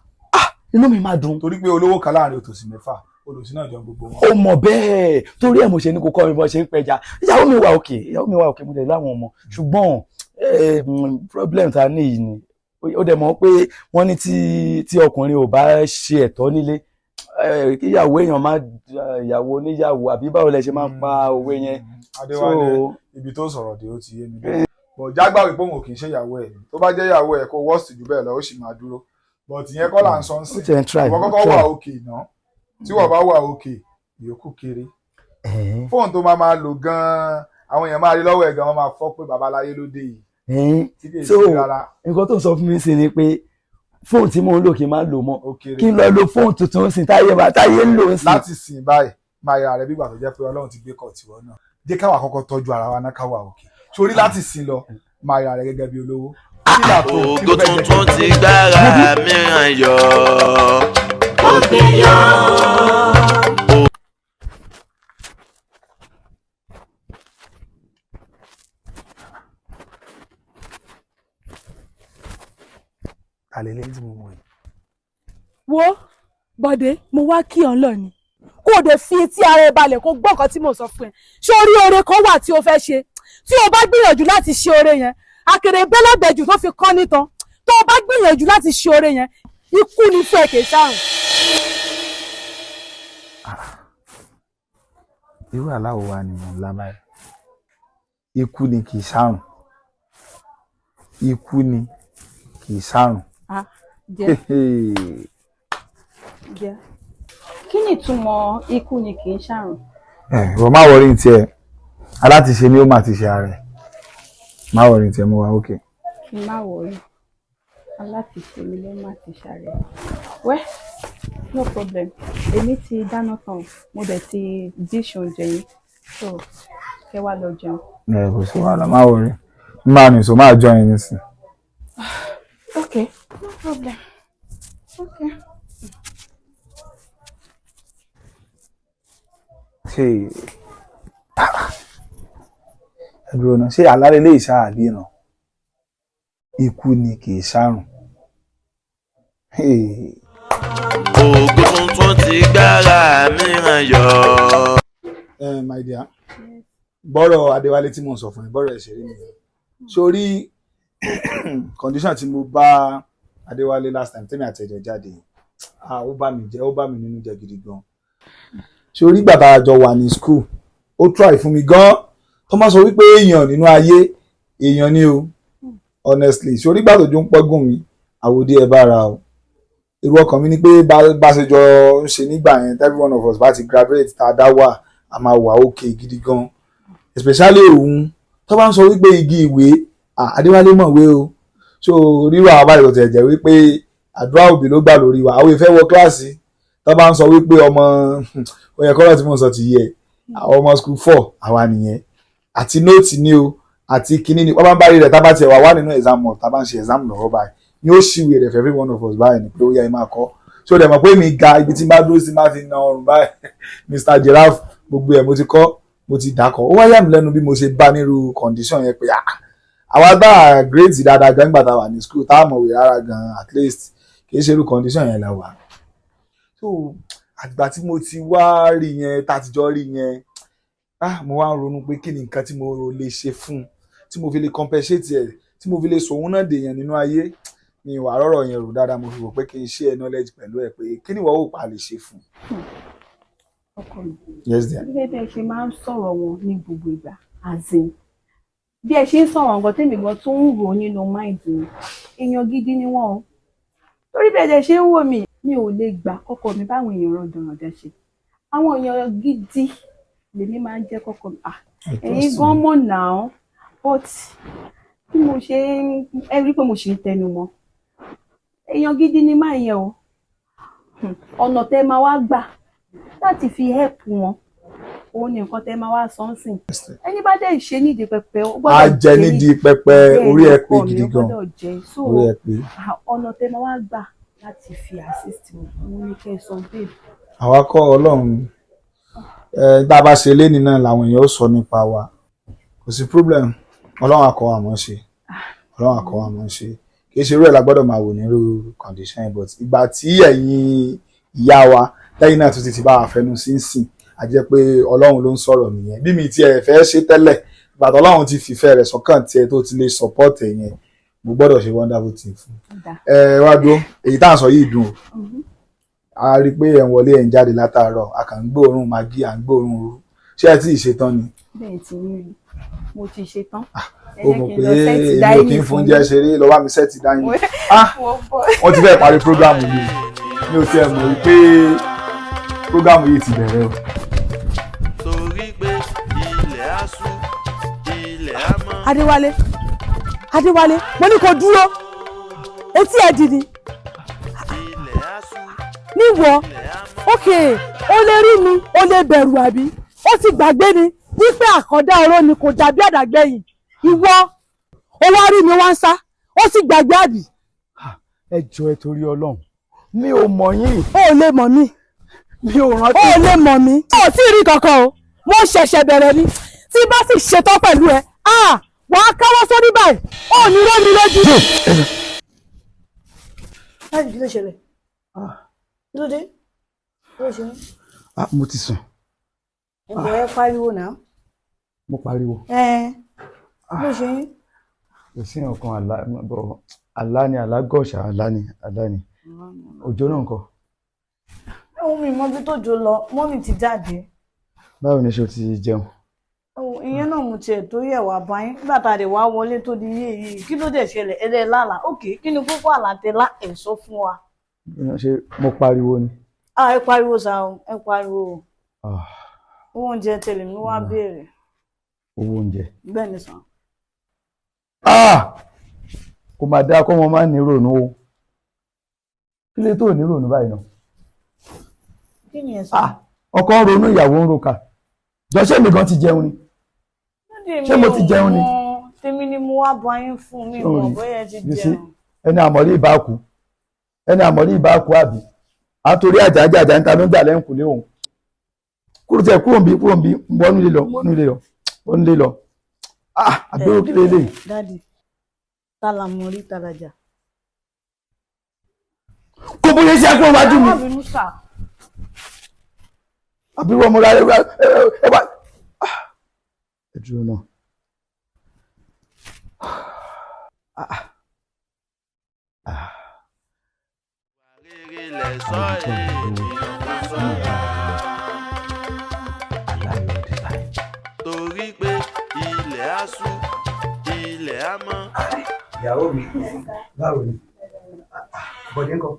inú mi máa dùn. torí pé olówó kan láàrin òtòṣì mẹ́fà olùsí náà jọ gbogbo wọn. ó mọ̀ bẹ́ẹ̀ torí ẹ̀ mo ṣe ní kó kọ́ mi bọ́ ṣe ń pẹja ìyàwó mi wà òkè mo lè láwọn ọmọ ṣùgbọ́n problem ta ní yìí ni ó dẹ̀ mọ̀ pé wọ́n ní tí ọkùnrin ò bá ṣe ẹ̀tọ́ nílé kí ìyàwó èèyàn má ìyàwó oníyàwó àbí báwo lẹ ṣe máa ń pa òwe yẹn. Adéwálé ibi tó sọ̀rọ̀ dé ó ti yé mi bẹ́ẹ̀ bọ̀ jágbá wípé òun kì í ṣe ìyàwó ẹ̀ tó bá jẹ́ ìyàwó ẹ̀ kó worst jù bẹ́ẹ̀ lọ ó sì máa dúró but ìyẹn kọ́ là ń sọ ń sìn ìwọ kọ́kọ́ wà òkè náà tí wọ́n bá wà òkè ìyókù kéré fóònù tó máa lò gan-an àwọn èèyàn máa rí lọ́wọ́ ẹ̀ gan-an wọ́n máa fọ́ pé babaláyé ló dé yìí so nǹkan tó ń sọ fún mi sí ni pé fóònù tí mò ń lò kí n máa lò mọ́ kí n lọ lo fóònù tuntun sìn táyé ń lò ń sìn. láti sìn báyìí máa yà rẹ bí ìgbà tó jẹ́ pé Ọlọ́run ti gbé kọ̀ tiwọn náà jẹ́ káwa kọ́kọ́ tọ́jú ara wa náà káwa òkè sórí láti sìn lọ máa yà rẹ gẹ́gẹ́ bí olówó. ògo tuntun ti gbára mìíràn yọ. òkè yọ. wo Bọ̀dé mo wá kí ọ lọ ni kó o dé fi etí ara ẹ balẹ̀ kó gbọ́ nǹkan tí mo sọ fún ẹ ṣé orí oore kan wà tí o fẹ́ ṣe tí o bá gbìyànjú láti ṣe oore yẹn àkèrè bẹ́lẹ́bẹ̀jù tó fi kán nítan tó o bá gbìyànjú láti ṣe oore yẹn ikú ni fún ẹ kì í ṣàrùn. irú aláwọ̀ wa ni mò ń lá báyìí. Ikú ni kì í ṣàrùn. Ikú ni kì í ṣàrùn. Jẹ́ kí ni ìtumọ̀ ikú ni kì í ṣàrùn? Ìwọ má wọrí ní tiẹ̀, alátiṣe ni ó máa ti ṣe ààrẹ. Má wọrí ní tiẹ̀, mo wà ókè. Kí n má wọrí, alátiṣe mi ló máa ti ṣe ààrẹ. Wẹ́, no problem. Èmi ti dáná tán, mo dẹ̀ ti díṣ oúnjẹ yín, so kẹ́ wá lọ jẹun. Kò sí wàhálà, má wọrí. Máa nìṣó máa jọ yín nísìn. Okay, no problem. Okay. Ẹ̀dùn ọ̀nà ṣé àlálẹ́ lè ṣáàbí ràn? Ikú ni kì í ṣàrùn. Ògo tuntun ti gbára mìíràn yọ. My dear, bọ́rọ̀ Adéwálé tí mo sọ fún ẹ, bọ́rọ̀ ẹ̀ ṣe rí nìyẹn. Sórí condition tí mo bá Adéwálé last time tẹ́mi àtẹ̀jọ́ jáde, ó bá mi nínú jẹ́ gidi gan. Sórí ìgbà tá a jọ wà ní school, ó try fún mi gan. Tó máa sọ wípé èèyàn nínú ayé, èèyàn ni o. Honestly, sórí ìgbà tó jó ń pọ́gùn mi, àwòdì ẹ̀ bára o. Irú ọkàn mi ni pé bá ṣe jọ ń ṣe nígbà yẹn, every one of us bá ti graduate tá a dá wà, a máa wà okay gidi gan. Especially òun, tó bá ń sọ wípé igi ìwé, Adéwálé mọ̀wé o. So rírò àwọn báyìí tó tẹ̀ jẹ́ wípé àdúrà òbí ló gbà lórí wa. Àwọn ìfẹ́ wọ kíláàsì, tó bá ń sọ wípé ọmọ oyè kọ́lọ̀ tí mo sọ ti yẹ, àwọn ọmọ school 4 àwa nìyẹn. Àti nóòtì ni o, àti kíní ni wọ́n bá ń bá rí rẹ̀ tá bá tiẹ̀ wà nínú exam hall tá bá ń ṣe exam lọ́wọ́ báyìí. Ni ó ṣìwé rẹ̀ for every one of us báyìí ni pé ó yá ẹ máa kọ́. So dẹ̀ mọ̀ pé mi ga ibi tí n bá dúró sí máa ti na ọrùn báyìí. Mr. Giraffe gbogbo ẹ̀ mo ti kọ́, mo ti dàkọ̀. Ó wá yà mí lẹ́nu bí mo ṣe bá nírú condition yẹn pé àwa bá grades dáadáa gan nígbà tá a wà ní school tá a mọ̀wé rárá gan at least kì í ṣe irú condition yẹn la wà. So àgbà tí mo ti wá rí yẹn tá a ti jọ rí yẹn mo wá ń ronú pé kí ni nǹkan tí mo lè ṣe fún tí mo fi lè compensate ẹ̀ tí mo fi lè sòun náà dèèyàn nínú ayé ni ìwà rọ̀rọ̀ yẹn rò dáadáa mo fi rò pé kí n share knowledge pẹ̀lú ẹ̀ pé kí ni ìwọ ò pa lè ṣe fún. Ọkọ mi. Yes dear. Bí ẹ ṣe máa ń sọ̀rọ̀ wọn ní gbogbo ìgbà azin bí ẹ ṣe ń sọ̀rọ̀ nǹkan tèmi gan tó ń rò nínú mind mi èèyàn gidi ni wọ́n o torí bí ẹ ṣe ń wò mí mi ò lè gbà kọ́kọ́ mi báwọn èèyàn rán dandan ṣe àwọn èèyàn gidi lèmi máa ń jẹ́ kọ́kọ́ mi ẹ̀yin gan mọ̀ náà but bí mo ṣe ẹ rí pé mo ṣe ń tẹnu mọ́ èèyàn gidi ni máa yẹn o ọ̀nà tẹ́ máa wá gbà láti fi help wọn òun ni nǹkan tẹ́ máa wá sọ́nsìn ẹni bá dẹ̀ ṣe nídìí pẹpẹ ó gbọ́dọ̀ jẹ nídìí pẹpẹ orí ẹ pé gidi gan orí ẹ pé ọ̀nà tẹ́ máa wá gbà láti fi assist wọn òun ni kẹ́ ẹ sọ bẹ́ẹ̀. àwa kọ́ Ọlọ́run tá a bá ṣe léni náà làwọn èèyàn ó sọ nípa wa kò sí problem Ọlọ́run akọ àmọ́ ṣe Ọlọ́run akọ àmọ́ ṣe kì í ṣe irú ẹ̀ la gbọ́dọ̀ máa wò nírú condition but ìgbà tí ẹ̀yin ìyá wa lẹ́yìn náà tún ti bá wa fẹnu sínsìn a jẹ́ pé Ọlọ́run ló ń sọ̀rọ̀ nìyẹn bí mi tiẹ̀ fẹ́ ṣe tẹ́lẹ̀ ìgbà tí Ọlọ́run ti fìfẹ́ rẹ̀ sọ́kàn tiẹ̀ tó ti lè support ẹ̀ yẹn mo gbọ́dọ̀ ṣe wonderful thing fún wá dúró èyí tá à ń sọ yìí dùn a rí i pé ẹ̀ ń wọlé ẹ̀ ń jáde látàárọ̀ a kàn ń gbóòórùn magi à ń gbóòórùn ooru ṣé ẹ tí ì ṣetán ni. bẹ́ẹ̀ ti rí mo ti ṣetán. ó mọ̀ pé èmi ò kí ń fún oúnjẹ ṣeré lọ bá mi sẹ́ẹ̀tì dáyìn wọ́n ti fẹ́ẹ̀ parí program yìí mi ò tiẹ̀ mọ̀ wípé program yìí ti bẹ̀rẹ̀ o. torí pé ilẹ̀ á ṣú ilẹ̀ á mọ́. Adéwálé mo ní kó dúró etí ẹ̀ dì ní. ilẹ̀ á ṣú níwọ̀ ókè ó lè rí mi ó lè bẹ̀rù àbí ó ti gbàgbé ni wípé àkọ́dá oró ni kò dàbí àdàgbẹ̀yìn ìwọ ó wá rí mi wá ń sá ó sì gbàgbé àbí. ẹ jọ̀ọ́ ẹ torí Ọlọ́run mi ò mọ̀ yín. ó lè mọ̀ mí. mi ò rántí. ó lè mọ̀ mí. ó tí ì rí kankan o mo ṣẹ̀ṣẹ̀ bẹ̀rẹ̀ ni tí bá sì ṣetán pẹ̀lú ẹ wàá káwọ́ sórí báyìí ó ní rọ́ mi lójú. láti kí ló ṣẹlẹ̀ kí ló dé kí ló ṣe. mo ti sùn. ẹ̀bùn ẹ pariwo náà. mo pariwo. kí ló ṣe yín. kò sí nǹkan àlá ni alágọ̀ọ̀ṣà àlá ni òjò náà ńkọ́. ohun mi mọ bí tó jò lọ mọ́mì ti jáde. báwo ni ṣe o ti jẹun. ìyẹn náà mo tiẹ̀ tó yẹ̀ wá báyìí nígbà tá a lè wá wọlé tó di yìí kí ló dẹ̀ ṣẹlẹ̀ ẹ̀rẹ́ lálàá òkè kí ni kókó àlàtẹ́lá ẹ̀ sọ fún wa. ṣé mo pariwo ni. ẹ pariwo sa o ẹ pariwo owó oúnjẹ tẹlẹ mi wá béèrè. owó oúnjẹ. bẹ́ẹ̀ ni sàn. kò máa dáa kó wọn máa ní ìrònú o kí lè tó ní ìrònú báyìí náà. kí ni ẹ sọ. ọkọ ń ronú ìyàwó ń roka jọ́sẹ̀ mi gan ti jẹun ni. ṣé mo ti jẹun ni. tèmi ni mo wá bá yín fún mi mọ̀ bóyá ẹ ti jẹun. ẹni àmọ̀rí ìbá kú àbí àtòrí àjàjà níta ló ń jà lẹ́ǹkùlé òun kúrò tẹ kúrò ń bí wọnú ilé lọ àbúrò kí lè lè. dádì tálà mọ rí tàlàjà. kó bóyá ṣe àkókò wájú mi. àbúrò ọmọ rẹ ẹ wá ẹ dúró náà. torí pé ilẹ̀ á ṣú ilẹ̀ á mọ́. ìyàwó mi báwo ni bọ̀dé ńkọ́.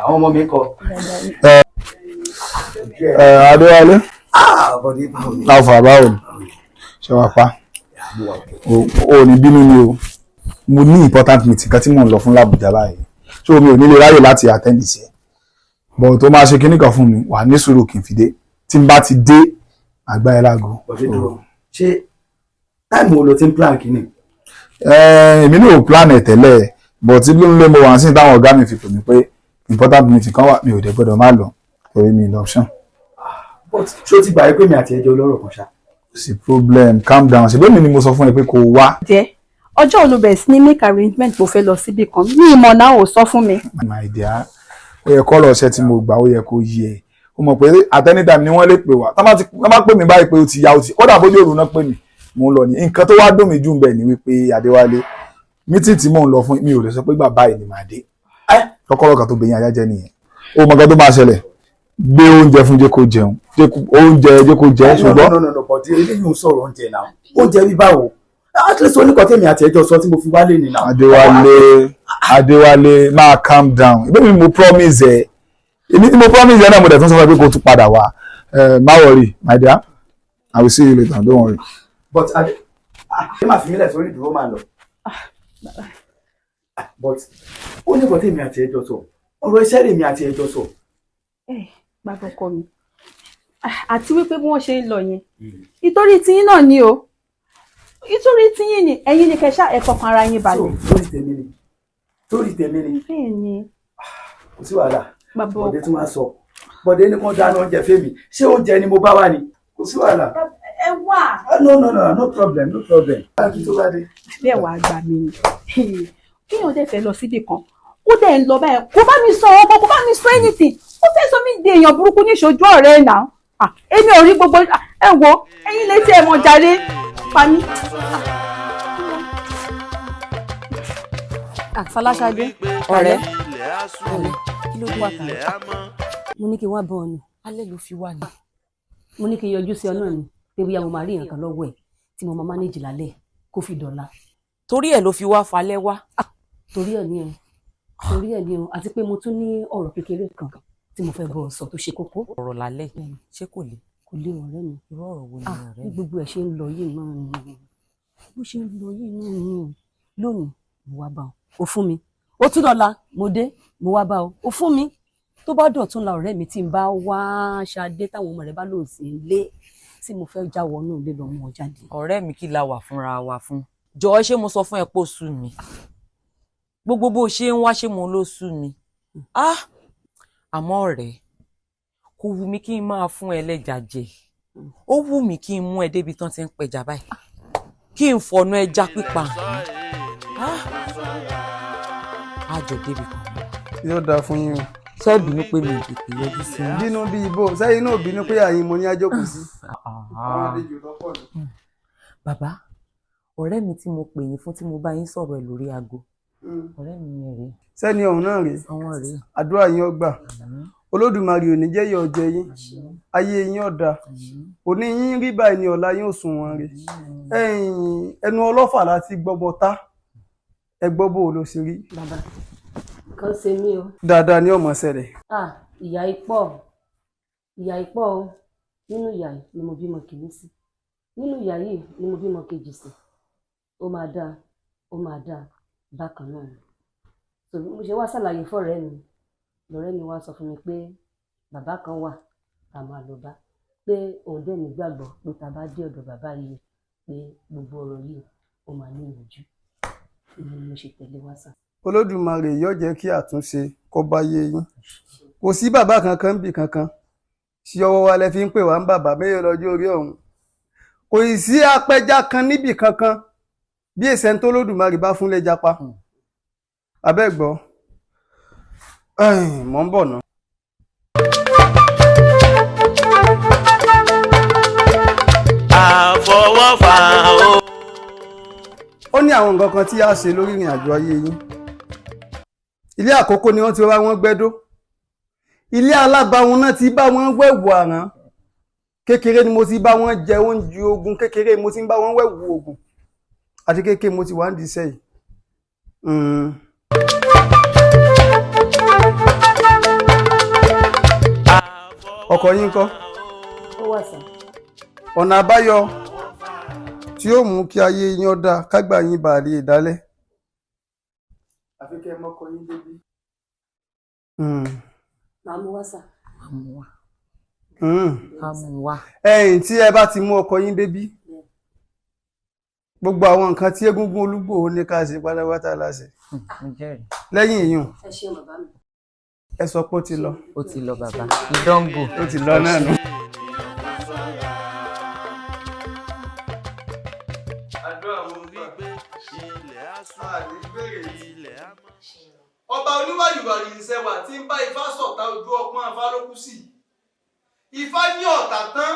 àwọn ọmọ mi ńkọ́. Adéwálé bọ̀dé báwo ni. láwùfà báwo ni ṣe wà pa o ní bínú ni o mo ní important meeting kan tí mò ń lọ fún l'Àbújá báyìí so mi ò ní lè ráyè láti attend sí ẹ bọ̀ tó máa ṣe kinní kan fún mi wà ní sùúrù kí n fi dé tí n bá ti dé àgbá ẹ láago. ṣé táìmù wo lo ti ń plan kínní. èmi náà ò plan ẹ̀ tẹ́lẹ̀ but tí ló ń lé mo wà sí táwọn ọ̀gá mi fi pè mí pé important meeting kan wà mi ò dẹ̀ gbọ́dọ̀ má lọ torí mi lọ option. but ṣó ti gbà pé mi àti ẹjọ́ lọ́rọ̀ kan ṣá. kò sí problem calm down ṣe bẹ́ẹ̀ mi ni mo sọ fún ẹ pé kò wá. jẹ́ ọjọ́ olùbẹ̀ sí ní make arrangement tó fẹ́ lọ síbì kan ní ìmọ̀ náà ò sọ fún mi. my dear ó yẹ kọ́rọ̀ ọ̀sẹ̀ tí mo gbà ó yẹ kó yí ẹ o mọ̀ pé at any time ni wọ́n lè pè wá tá má pè mí báyìí pé ó ti ya ó ti kódà bójú òru náà pè mí mo ń lọ ní nǹkan tó wá dùn mí jù ń bẹ̀ ni wípé Adéwálé meeting tí mò ń lọ fún mi ò lè sọ pé bàbá yìí ni màá dé kọ́kọ́rọ́ kan tó gbẹ̀yìn ajá jẹ́ nìyẹn ó mọ̀ kan tó máa ṣẹlẹ̀ gbé oúnjẹ fún jẹ́ kó jẹun oúnjẹ jẹ́ kó jẹ ṣùgbọ́n. no bọ̀dé eléyìí ń sọ̀rọ̀ oúnjẹ náà oúnjẹ bí báwo at least oníkan tèmi àti ẹjọ́ sọ tí mo fi wálé ni náà. Adéwálé máa calm down ìbí mi mo promise ẹ èmi tí mo promise ẹ náà mo dẹ̀ tún sọ pé kó tún padà wá má worry my dear I will see you later don't worry. but ṣé màá fi mílẹ̀ sórí ìdúró máa lọ. but oníkan tèmi àti ẹjọ́ sọ ọ̀rọ̀ iṣẹ́ rèmi àti ẹjọ́ sọ. bàbá ọkọ mi àti wípé bí wọ́n ṣe ń lọ yẹn ìtorí tiyín náà ni o ìtorí tiyín ni ẹ̀yin ni kẹṣà ẹ fọkàn ara yín balẹ̀. torí tèmi ni. bẹ́ẹ̀ ni. kò sí wàhálà bàbá ọkọ bọ̀dé tún wá sọ bọ̀dé ní kó dáná oúnjẹ fèmí ṣé oúnjẹ ni mo bá wà ní kò sí wàhálà. ẹ wà. no problem. báńkì tó bá dé. bẹ́ẹ̀ wàá gbà mí ni kíyàn dẹ̀ fẹ́ lọ síbì kan ó dẹ̀ ń lọ báyẹn kó bá mi sọ ọkọ kó bá mi sọ anything ó fẹ́ sọ mí di èèyàn burúkú ní ìṣojú ọ̀rẹ́ ẹ̀ náà èmi ò rí gbogbo ẹ wo ẹ̀yin létí ẹ̀ mọ̀ jàre pa mí. Fọláṣadé ọ̀rẹ́ kí ló dé wà tààrà. mo ní kí n wá bọ̀ ọ̀nà alẹ́ ló fi wà ní. mo ní kí n yọjú sí ọ náà ni pé bóyá mo máa rí nǹkan lọ́wọ́ ẹ̀ tí mo máa mánéjì lálẹ́ kó fi dọ̀la. torí ẹ̀ ló fi wá falẹ́ wá. torí ẹ̀ ni o àti pé mo tún ní ọ̀rọ̀ kékeré kan tí mo fẹ́ bọ̀ ọ sọ tó ṣe kókó. ọ̀rọ̀ lálẹ́ ṣé kò le. kò lè ọ̀rẹ́ mi. irú ọ̀rọ̀ wo ni ọ̀rẹ́ mi. bí gbogbo ẹ̀ ṣe ń lọ yìí náà ni bó ṣe ń lọ yìí náà ni lónìí mo wá bá ọ ó fún mi ó tún dọ̀la mo dé mo wá bá ọ ó fún mi tó bá dọ̀tún la ọ̀rẹ́ mi tí n bá wá Ṣadé táwọn ọmọ rẹ̀ bá lò sí ilé tí mo fẹ́ já wọnú ilé lọ mú ọ jáde. ọ̀rẹ́ mi kí la wà fúnra wa fún jọ̀ọ́ ṣé mo sọ fún ẹ pé ó sú mi gbogbo bó ṣe ń wá ṣé mo ló sú mi àmọ́ ọ̀rẹ́ kò wù mí kí n máa fún ẹ lẹ́jà jẹ ó wù mí kí n mú ẹ débi tán ti ń pẹja báyìí kí n fọnú ẹja pípa àjọ débi kan. yóò dáa fún yín o. ṣé bínú pé mi ò tètè yọjú sí i. bínú bí ibo sẹ́yìn náà bínú pé àyìn mo ní àjọkù sí. bàbá ọ̀rẹ́ mi tí mo pè yín fún tí mo bá yín sọ̀rọ̀ ẹ̀ lórí aago ọ̀rẹ́ mi yẹn rèé. sẹ́ni ọ̀hún náà rèé àwọn rèé. àdúrà yín ó gbà olódùmarè ò ní jẹ́ yọ̀ jẹ yín ayé yín ọ̀dà òní yín rí báyìí ní ọ̀la yín ò sùn wọn rè ẹnu ọlọ́fà láti gbọ́gbọ́ tá ẹ gbọ́ bó o lọ sí rí. bàbá kan ṣe mí o. dáadáa ní ọmọ ṣẹlẹ̀. ìyá ipò o nínú ìyá yìí ni mo bímọ kìíní sí nínú ìyá yìí ni mo bímọ kejì sí ó máa dáa bákan náà so mo ṣe wá ṣàlàyé fọ́rẹ́ mi lọ́rẹ́ mi wá sọ fún mi pé bàbá kan wà tá a máa lọ bá pé òun dẹ̀ nígbàgbọ́ pé tá a bá dé ọ̀dọ̀ bàbá yìí pé gbogbo ọ̀rọ̀ yìí ó máa ní ìyànjú ìyẹn ni mo ṣe tẹ̀lé wá sàn. olódùmarè yóò jẹ́ kí àtúnṣe kó bá yé yín kò sí bàbá kankan bì kankan ṣé ọwọ́ wa lẹ fi ń pè wá ń bàbá mẹ́yẹ lọ́jọ́ orí ọ̀hún kò sí apẹja kan níbì kankan bí èsẹ̀ ń tó lódùmarè bá fún lẹ́jà pa abẹ́gbọ́ mọ̀ ń bọ̀ ná. àfọwọ́fà o. ó ní àwọn nǹkan kan tí a ṣe lórí ìrìn àjò ayé yín ilé àkókò ni wọ́n ti bá wọn gbẹ́dó ilé alábàáwọn náà ti bá wọn wẹ̀wù àrán kékeré ni mo ti bá wọn jẹ oúnjẹ ogun kékeré mo ti ń bá wọn wẹ̀wù ogun àti kékeré mo ti wà ń di iṣẹ́ yìí. ọkọ yín kọ́ ó wà sàn. ọ̀nà àbáyọ tí ó mú kí ayé yín ọ̀dà kágbà yín bá rí ìdálẹ́. àfi kẹ́ ẹ mọ́kọ yín débi. màá mú wá sàn. ẹ̀yìn tí ẹ bá ti mú ọkọ yín débí gbogbo àwọn nǹkan tí Egúngún Olúgbòho ní ká ṣe pátápátá láṣẹ. lẹ́yìn èèyàn ẹ ṣe bàbá mi. ẹ sọ pé ó ti lọ. ó ti lọ bàbá ìdánwò. ó ti lọ náà nù. ọba oníwàyùwàrì ìṣẹ̀wà tí ń bá ifá sọ̀tá ojú ọpọ́n afá ló kú sí ifá ní ọ̀tá tán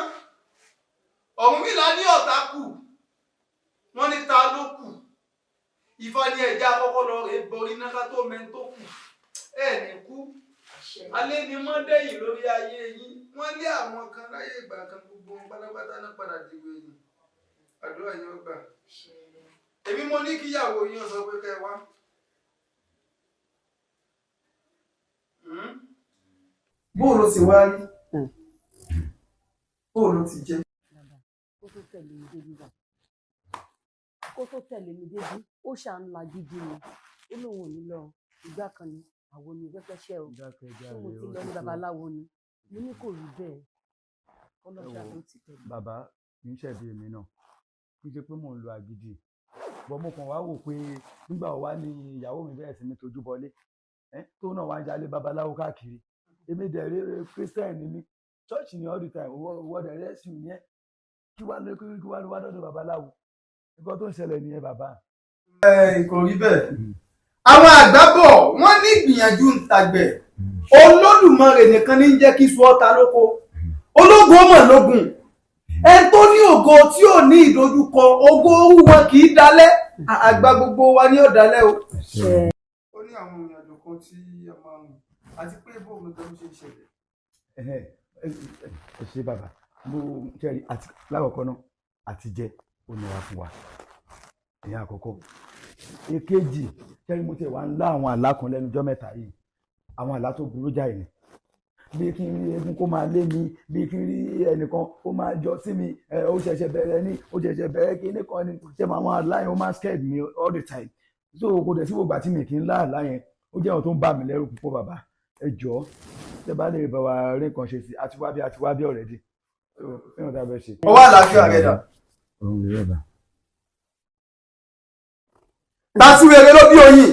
Ọ̀rúnmìlà ní ọ̀tá kù wọ́n ní ta ló kù ifá ní ẹja àkọ́kọ́ lọ rèé borí náà ká tó mẹ́ni tó kù ẹ̀ ní kú alẹ́ ni wọ́n dẹ́yìn lórí ayé yín wọ́n lé àwọn kan láyé ìgbà kan gbogbo wọn pátápátá náà padà dìbò èyí àdúrà yín ó gbà èmi mo ní kíyàwó yín sọ pé kẹ́ wá. bóòlù ti wá rí bóòlù ti jẹ. kó tó tẹ̀lé mi débi wà kó tó tẹ̀lé mi débi ó ṣàánú la gidi ni ó lóun ò ní lọ ìgbà kan ni àwọn ni pẹ́pẹ́ṣẹ́ o ṣé mo ti lọ ní babaláwo ni mo ní kò rí bẹ́ẹ̀ ọlọ́jà ló ti tẹ̀lé. bàbá kì í ṣẹ̀bi èmi náà kí n ṣe pé mò ń lo àgídì bọ́ mo kàn wá wò pé nígbà wo wá ní ìyàwó mi bẹ̀rẹ̀ sí ní tojú bọlé tó náà wá ń jalè babaláwo káàkiri èmi dẹ̀ rí Christian ni mí church ni all the time wọ́n dẹ̀ rẹ́ sí mi yẹn kí wá ló wá dọ́dọ̀ babaláwo nǹkan tó ń ṣẹlẹ̀ nìyẹn bàbá. kò rí bẹ́ẹ̀ àwọn àgbà bọ̀ wọ́n ní ìgbìyànjú ń tàgbẹ̀ Olódùmarè nìkan ní jẹ́ kí sùọ́ ta lóko ológun ọmọ lógun ẹni tó ní ògo tí ò ní ìdojúkọ ògo orú wọn kì í dalẹ̀ àgbà gbogbo wa ní ọ̀dàlẹ̀ o. ó ní àwọn ìrìnàjò kan tí a máa ń àti pé bóun ló ń ṣe ìṣẹ̀lẹ̀. ẹ ṣe bàbá mo kẹrì àti lákọ̀ọ́kọ́ náà àti jẹ ó nira fún wa ìyẹn àkọ́kọ́ èkejì kẹrì mo tẹ wá ń lá àwọn àlá kan lẹ́nu ọjọ́ mẹ́ta yìí àwọn àlá tó burú jáì ni bí kí n rí egun kó máa lé mi bí kí n rí ẹnìkan ó máa jọ sí mi ó ṣẹ̀ṣẹ̀ bẹ̀rẹ̀ kí ní kan ni ṣe máa wọn àlá yẹn ó máa scared me all the time so kò dẹ̀ sí gbogbo àti mi kì í lá àlá yẹn ó jẹ́ ohun tó ń bà mí lẹ́rù púpọ̀ bàbá ẹ jọ̀ọ́ ṣe bá lè bá wa rí nǹkan ṣe sí àti wá bí already fẹ́ràn tá a bẹ ṣe. ọwọ́ àlàáfíà rẹ̀ dà. tásúrere ló bí oyin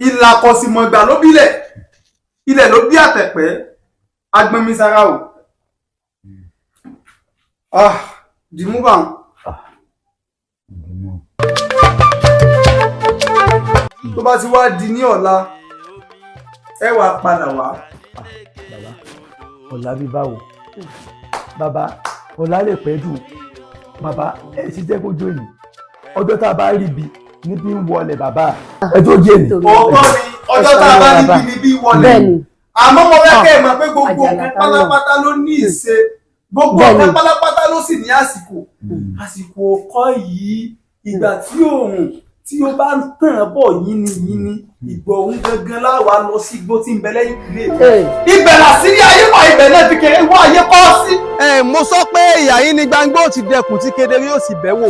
ìlàkọ̀sìmọ̀gbà ló bílẹ̀ ilẹ̀ ló bí àtẹ̀pẹ́ agbẹ̀mísára o dìmú bá wọn. tó bá ti wá di ní ọ̀la ẹ wá padà wá. bàbá ọ̀la bí báwo bàbá ọ̀la lè pẹ́ dùn bàbá ẹ sì jẹ́ kó jó èyí ọjọ́ tá a bá rí bi níbi ń wọlé bàbá ẹ tó jẹ́ èyí. ọkọ mi ọjọ́ tá a bá níbi níbi wọlé àmọ́ mo fẹ́ kẹ́ ẹ̀ mọ̀ pé gbogbo nǹkan pátápátá ló ní ìṣe gbogbo nǹkan pátápátá ló sì ní àsìkò àsìkò ọkọ yìí ìgbà tí òòrùn tí ó bá ń tàn bọ̀ yínníyínní ìgbà òun gangan láwa lọ sí igbó tí ń bẹ lẹ́yìn ìpínlẹ̀ ibẹ̀ làṣírí ayé wà ibẹ̀ náà fi kéré wá ayé kọ́ sí. mo sọ pé ìyá yín ní gbangba ó ti dẹkùn tí kedere yóò sì bẹ́ wò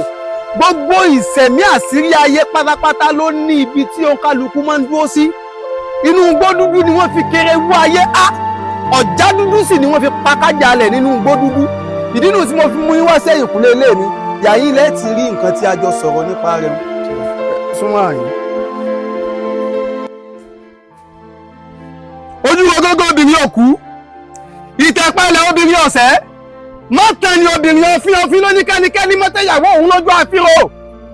gbogbo ìṣẹ̀mí àṣírí ayé pátápátá ló ní ibi tí òǹkàlùkù máa ń dúró sí inú igbó dúdú ni wọ́n fi kéré wá ayé á ọ̀já dúdú sì ni wọ́n fi pakájà lẹ̀ nínú igbó dúdú ìdí nù tí mo fi mú yín wá sẹ́yìn kúlé ilé mi ìyá yín lẹ́ẹ̀ ti rí nǹkan tí a jọ sọ̀rọ̀ nípa rẹ̀ súnmọ́ àyín. ojúwo gógó obìnrin òkú ìtẹ̀pẹ́lẹ̀ obìnrin ọ̀sẹ́ mọ́tàn ni obìnrin ọ̀fin ló ní kẹ́nikẹ́ni mọ́tẹ́yàwó òun lójú àfihàn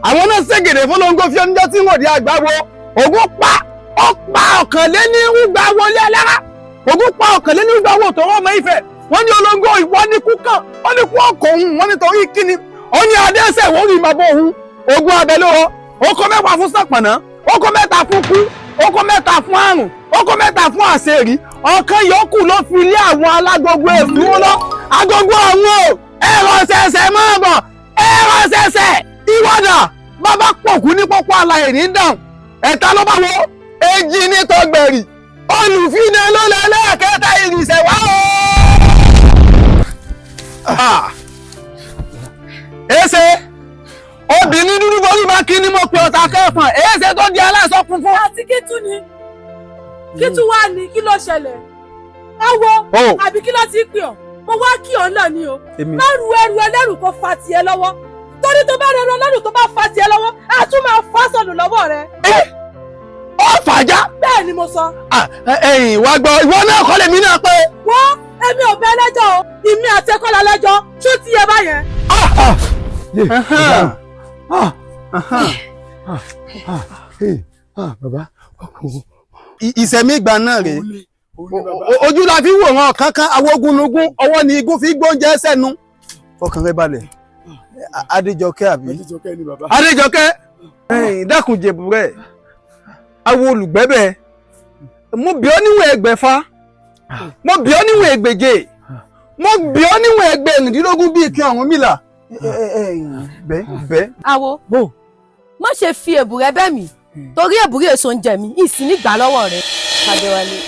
àwọn náà ṣègèdè fọlọ́ngọ́ fi ọjọ́ tí wọ́n di àgbáwo ògún pa ọ̀kànléníwúgba wọlé alára ògún pa ọ̀kànléníwúgba wò tó rọ́mọ Ifẹ̀ wọ́n ní olóńgó ìwọ ní kú kàn wọ́n ní kú ọkọ̀ òun wọ́n nítorí kíni ó ní adẹ́sẹ̀ wọ́n rí ìmàbọ̀ òun ogun abẹ́lóró oko 10 fún sàpànà oko 7 fún kú oko 7 fún àrùn oko 7 fún àṣẹrí ọ̀kan yòókù ló fi lé àwọn alágogo èsúwó lọ agogo àwọn o ẹ̀rọ ṣẹ̀ṣẹ̀ máa bọ̀ ẹ̀rọ ṣẹ̀ṣẹ̀ ìwọ́dà bàbá pọ̀kú ní pọ́pọ́ àlàyé ní dáhùn ẹ̀ta ló bá wọ èjì ní tọgbẹ̀rì olùfínà ló lọ lẹ́ẹ̀kẹta ìrìnsẹ̀ wá o. èsè obìnrin dúdú borí máa kí ni mo pe ọ̀tá kẹfàn èsè tó di aláṣọ funfun. àti kítú ni kítú wá ní kí ló ṣẹlẹ̀ awo àbí kí ló ti pè ọ́ mo wá kí ọ náà ni o má ru ẹrù ẹlẹ́rù kó fa tiẹ̀ lọ́wọ́ torí tó bá rẹ ẹrù ẹlẹ́rù tó bá fa tiẹ̀ lọ́wọ́ a tún máa fà sọnù lọ́wọ́ rẹ. ó fàájà. bẹ́ẹ̀ ni mo sọ. ẹ̀yin wá gbọ́ ìwọ náà kọ́ lèmi náà pé. wọ́n èmi ò bẹ lẹ́jọ́ o ìmí àti ẹ̀kọ́ la lẹ́jọ́ ṣó ti yẹ báyẹn. bàbá ìṣẹ̀mí ìgbà náà rèé ojú la fi wò wọn kankan awógúnlógún ọwọ́ ni igun fi gbóúnjẹ sẹ́nu fọkàn rẹ balẹ̀ Adéjọkẹ́ àbí Adéjọkẹ́ dákun jèbù rẹ̀ awo olùgbẹ́bẹ̀ mo bí ọ níwọ̀n ẹgbẹ̀fà mo bí ọ níwọ̀n ẹgbẹ̀je mo bí ọ níwọ̀n ẹgbẹ̀rìndínlógún bíi kí àwọn mílà bẹ́ẹ̀. àwo má ṣe fi èbùrẹ́ bẹ́ mi torí èbùrẹ́ èso ń jẹ mi ìsìn nígbà lọ́wọ́ rẹ. Adéwálé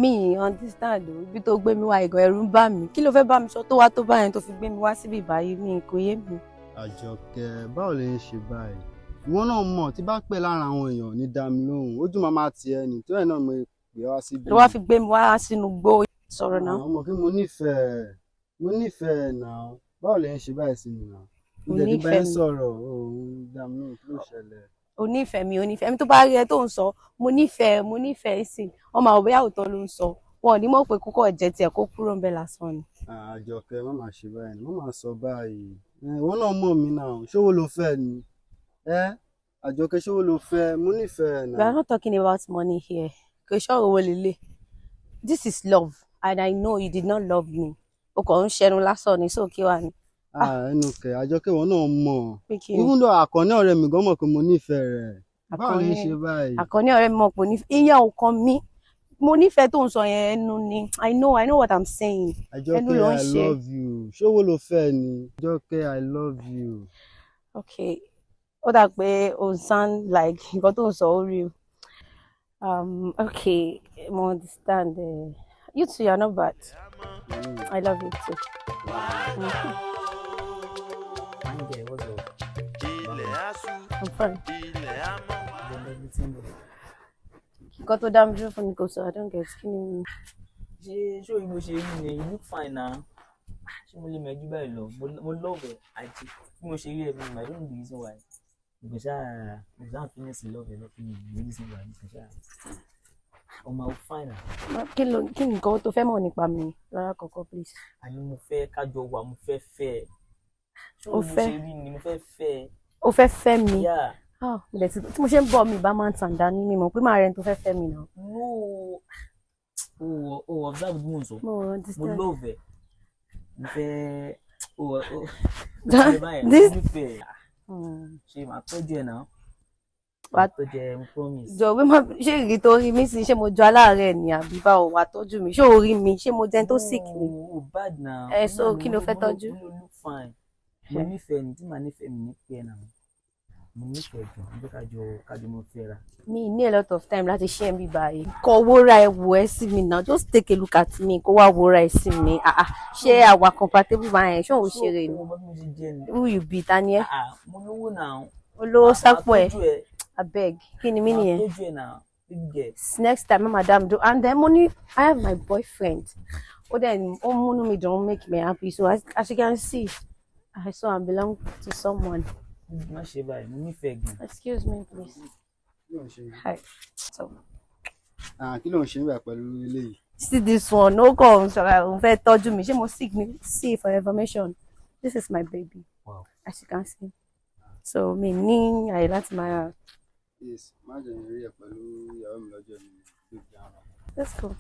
mi understand o ibi tó gbé mi wá ìgàn ẹ̀rù ń bà mí kí ló fẹ́ bá mi sọ tó wá tó báyẹn tó fi gbé mi wá síbi ìbáyìí mi kò yé mi. Àjọkẹ́ báwo lè ń ṣe báyìí ìwọ náà mọ̀ tí bá pẹ́ lára àwọn èèyàn ní dá mi lóhùn ojú màmá tiẹ̀ ní tó ẹ̀ náà mo pè wá síbi. ló wá fi gbé mi wá sínú gbó sọ̀rọ̀ náà. àwọn ọmọ kí mo nífẹ̀ẹ́ náà báwo lè ń ṣe báyìí sí mi náà mo jẹ́ kí bá ń sọ̀rọ̀ òun dá mi lóhùn kí ló ṣẹlẹ̀. onífẹ̀ẹ́ mi tó bá rí ẹ tó ń sọ mo nífẹ̀ẹ́ sí ọmọ àwọn bóyá òótọ́ ló ń sọ wọn ò ní mọ̀ pé kókó ọ̀jẹ̀ tiẹ̀ kó kúrò ń bẹ̀ lásán ni. Àjọkẹ́ má máa ṣe báyìí má máa sọ báyìí ìwọ náà mọ̀ mí náà ṣówó ló fẹ́ ni Àjọkẹ́ ṣówó ló fẹ́ mo nífẹ̀ẹ́ náà. We are not talking about money here kò ṣọ́ọ̀rọ̀ owó lélẹ̀ this is love and I know you did not love me o kàn ń ṣẹnu lásán ní sókè wà ní. ẹnu kẹ Àjọkẹ́ wọn náà mọ̀ even though Àkànní ọ̀rẹ́ mi gan mọ̀ pé mo nífẹ̀ẹ́ rẹ̀ báwo lè ṣe báyìí. Àkànní ọ̀rẹ́ mi mọ̀ pé ìyẹn ò kàn mí mo nífẹ̀ẹ́ tó ń sọ yẹn ẹnu ni I know what I'm saying. Àjọkẹ́ I love you ṣówó ló fẹ́ ni Àjọkẹ́ I love you. Okay ó dà pé o sound like nǹkan tó ń sọ ó rí okay mo understand you too you are not bad I love you too. I'm fine. Nǹkan tó dá mi dúró fún mi kò sọ I don't get kí ni. ṣé ìbò ṣe rí ni you look fine na ṣé mo lè mẹ́jú báyìí lọ mo love ẹ̀ àti bí mo ṣe rí ẹ̀ bí I don't know the reason why because I'm feeling love ẹ̀ lọ́kùn mi the reason why because ọmọ ò fine na. kí ni nǹkan tó fẹ́ mọ̀ nípa mi rárá kọ̀ọ̀kan please. àní mo fẹ́ kájọ wà mo fẹ́ fẹ́ ẹ ṣé o fẹ́ ṣe rí ni mo fẹ́ fẹ́ ẹ. o fẹ́ fẹ́ mi tí mo ṣe ń bọ̀ mi bá máa ń tàn dání mi mọ̀ pé màá rẹ̀ tó fẹ́ fẹ́ mi náà. no o observe bí mo sọ mo love ẹ mo fẹ́ ṣe máa tọ́jú ẹ̀ náà. wá tó jẹ n promise. jọ pé ṣé ìrì tó rí mi sí ṣé mo jọ aláàárẹ̀ ni àbí báwo wà tọ́jú mi ṣé o rí mi ṣé mo jẹun tó sick ni. o bad na. So kí ló fẹ́ tọ́jú. mo look fine mo nífẹ̀ẹ́ ní tí màá nífẹ̀ẹ́ mi ní pẹ́ náà mo nífẹ̀ẹ́ jù nígbà kájọ mo fẹ́ ra. mi ní a lot of time láti ṣe ẹ̀ ń bí báyìí. kọ wóra ẹ wò ẹ sí mi now just take a look at me kó wá wóra ẹ sí mi ṣé àwa compatible báyẹn ṣé òun ṣeré ni who you be ta ni ẹ. mo lówó náà. olówó sápò ẹ abeg kí ni mí nìyẹn. next time madam do and then money I have my boyfriend then ó múnú mi dùn make me happy so as you can see I saw I belong to someone. má ṣe báyìí mo nífẹ̀ẹ́ gan. excuse me please. Hi. So. Kí ló ń ṣe nígbà pẹ̀lú eléyìí? See this one, no kàn sọ̀rọ̀ òun fẹ́ tọ́jú mi, ṣé mo sick ni? See for information, this is my baby. Wow. As you can see. So mi ní àyè láti máa. Yes, má jẹ́ ìrírí ẹ̀ pẹ̀lú ìyàwó mi lọ́jọ́ mi. Let's go.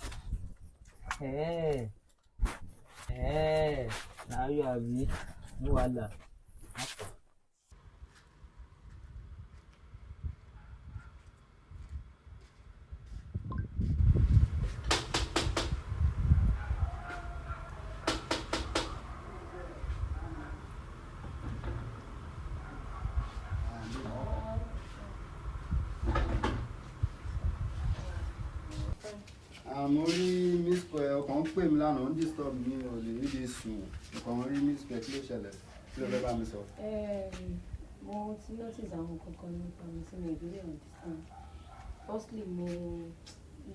Láyọ̀ àbí ní wàhálà. Mo rí miss call ọkàn ń pè mí lánàá ń disturb mi ò lè níbi sùn ọkàn rí miss call kí ló ṣẹlẹ̀ kí ló fẹ́ bá mi sọ. Mo ti notice àwọn kankan nípa mi tí mi ò really understand. Firstly, mo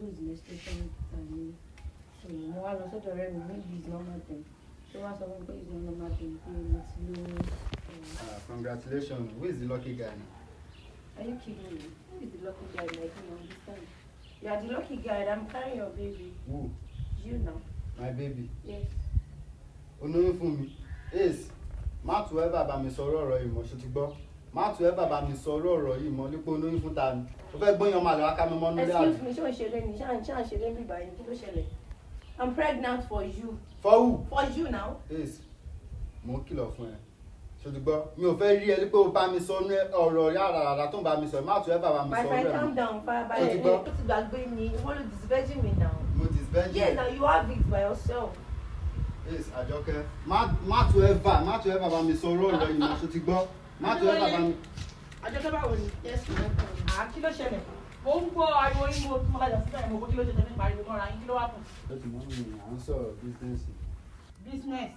lose menstruation time so mo wá lọ sọ́dọ̀ ọ̀rẹ́ mi maybe it's normal thing. So wá sọ fún mi pé it's not normal thing pé mo ti lóyún. Congratulations, who is the lucky guy now? Are you kidding me? Who is the lucky guy? Like, you understand? You are the lucky guy. I'm carrying your baby. Who? You now. My baby. Yes. Olóyún fún mi. Ace, má tún ẹ bàbá mi sọ̀rọ̀ ọ̀rọ̀ yìí mọ́ ṣe ti gbọ́. Má tún ẹ bàbá mi sọ̀rọ̀ ọ̀rọ̀ yìí mọ́ nípa olóyún fún ta ni. O fẹ́ gbóyan máa lọ wá ká mi mọ́ nílé àná. Excuse me, ṣé o ṣeré ni? Ṣé à ń ṣeré mi báyìí? Kí ló ṣẹlẹ̀? I'm pregnant for you. For who? For you now. Ace, mo ń kìlọ̀ fún ẹ. Ṣé ti gbọ́? Mi ò fẹ́ rí ẹ pé o bá mi sọ ọ̀rọ̀ yàrá tó ń bá mi sọ. Má tún ẹ bàbá mi sọ̀rọ̀ My ẹ̀ friend, mọ́. calm down. Farabalẹ̀. O ti gbàgbé mi. Wọ́n ló disvirgin mi now. Mo disvirgin. Yeah, now you have it by yourself. Ace, Àjọkẹ́, má tún ẹ bàbá mi sọ̀rọ̀ ọ̀rọ̀ yìí mọ́ ṣe ti gbọ́. Má tún ẹ bàbá mi. Àjọkẹ́ báwo ni? Yes, ma'am. Kí ló ṣẹlẹ̀? Mo ń gbọ́ ariwo yín mo tún lájà síbẹ̀ mo kó kí ló ṣẹlẹ̀ nípa ariwo mọ́ra yín kí ló wà pọ̀. Ó ti mọ́ mi à ń sọ̀rọ̀ bísíǹsì. Business.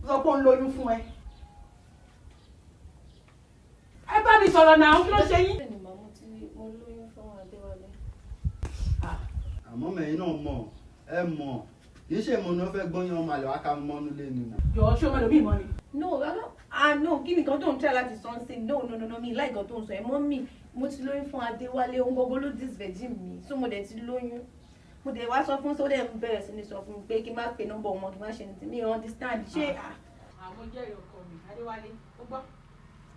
Sọ pé ó ń lóyún fún ẹ. Ẹ bá mi sọ̀rọ̀ náà kí ló ṣe yín? Bẹ́ẹ̀ni, màmú tí mo lóyún fún Adéwálé. Àmọ́ mẹ́yìn náà mọ̀ ẹ mọ̀ kì í ṣe mo ní ó fẹ́ gbóyan ọmọ àlè wá ká mi mọ́nú lé nìyà. Jọ̀ọ́ ṣé o mẹ́lòmíì mọ́ ni? No, no, kí nìkan tó ń tẹ́ láti sọ ń sìn? No, mi láìkan tó ń sọ ẹ̀ mọ́ mi. Mo ti lóyún fún Adéwálé, ohun gbogbo ló disvirgin mi. So mo dẹ̀ ti lóyún. Mo dẹ̀ wá sọ fún sódẹ̀ ń bẹ̀rẹ̀ sí ni sọ fún mi pé kí n má pe nọ́mbà ọmọ kí n má ṣe ní ti mi understand. Ṣé Àwọn jẹ́rìí ọkọ mi, Adéwálé, ó gbọ́.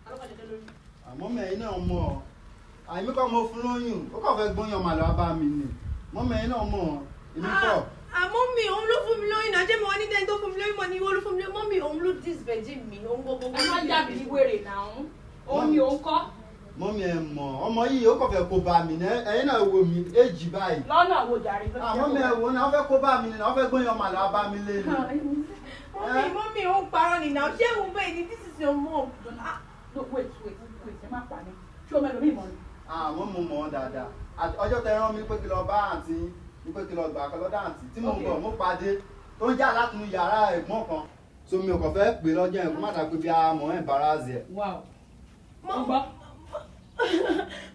Alọ́kọ̀ jẹ́jẹ́ lórí. Àmọ́ mẹ́yìn náà mọ̀ àìmí kọ́ mo fún lóyún ó kàn fẹ́ gbóyan ọmọ àlè wá bá mi nì. Mọ́ mẹ́yìn náà mọ̀ èmi kọ́. Àmọ́ mi òun ló fún mi lóyún náà jẹ́ mi wọ́n ní dẹ́ni tó fún mi lóyún mọ̀ ní ìwọ ló fún mi lóyún mọ́ mi òun ló disvirgin mi òun gbogbo. Ẹ má jáde ní wèrè náà. Òun ni òun kọ́. Mọ́mí ẹ mọ̀ ọmọ yìí ó kàn fẹ́ kó bá mi ní ẹ̀yin náà wo mi èjì báyìí. Lọ́nà wo jàre? Mọ́mí ẹ wo ni wọ́n fẹ́ kó bá mi ní wọ́n fẹ́ gbóyan ọmọ àlè wá bá mi lé ni. Mọ́mí òun parọ́ ni náà ṣé òun bẹ́ẹ̀ ni this is your mom. Wait, ẹ má pa ni. Ṣé o mẹ́lòmíì mọ́ ni? Àwọn mo mọ̀ ọ́ dáadáa. Ọjọ́ tẹ rán mi pé kí lọ bá àǹtí ní pé kí lọ gbà kan lọ́dọ̀ àǹtí tí mo ń bọ̀ mo pàdé tó ń jà láti inú yàrá ẹ̀gbọ́n kan so mi ò kàn fẹ́ pè lọ́jọ́ yẹn kó má dàgbé bí a mọ̀ ẹ́ embarrass ẹ̀.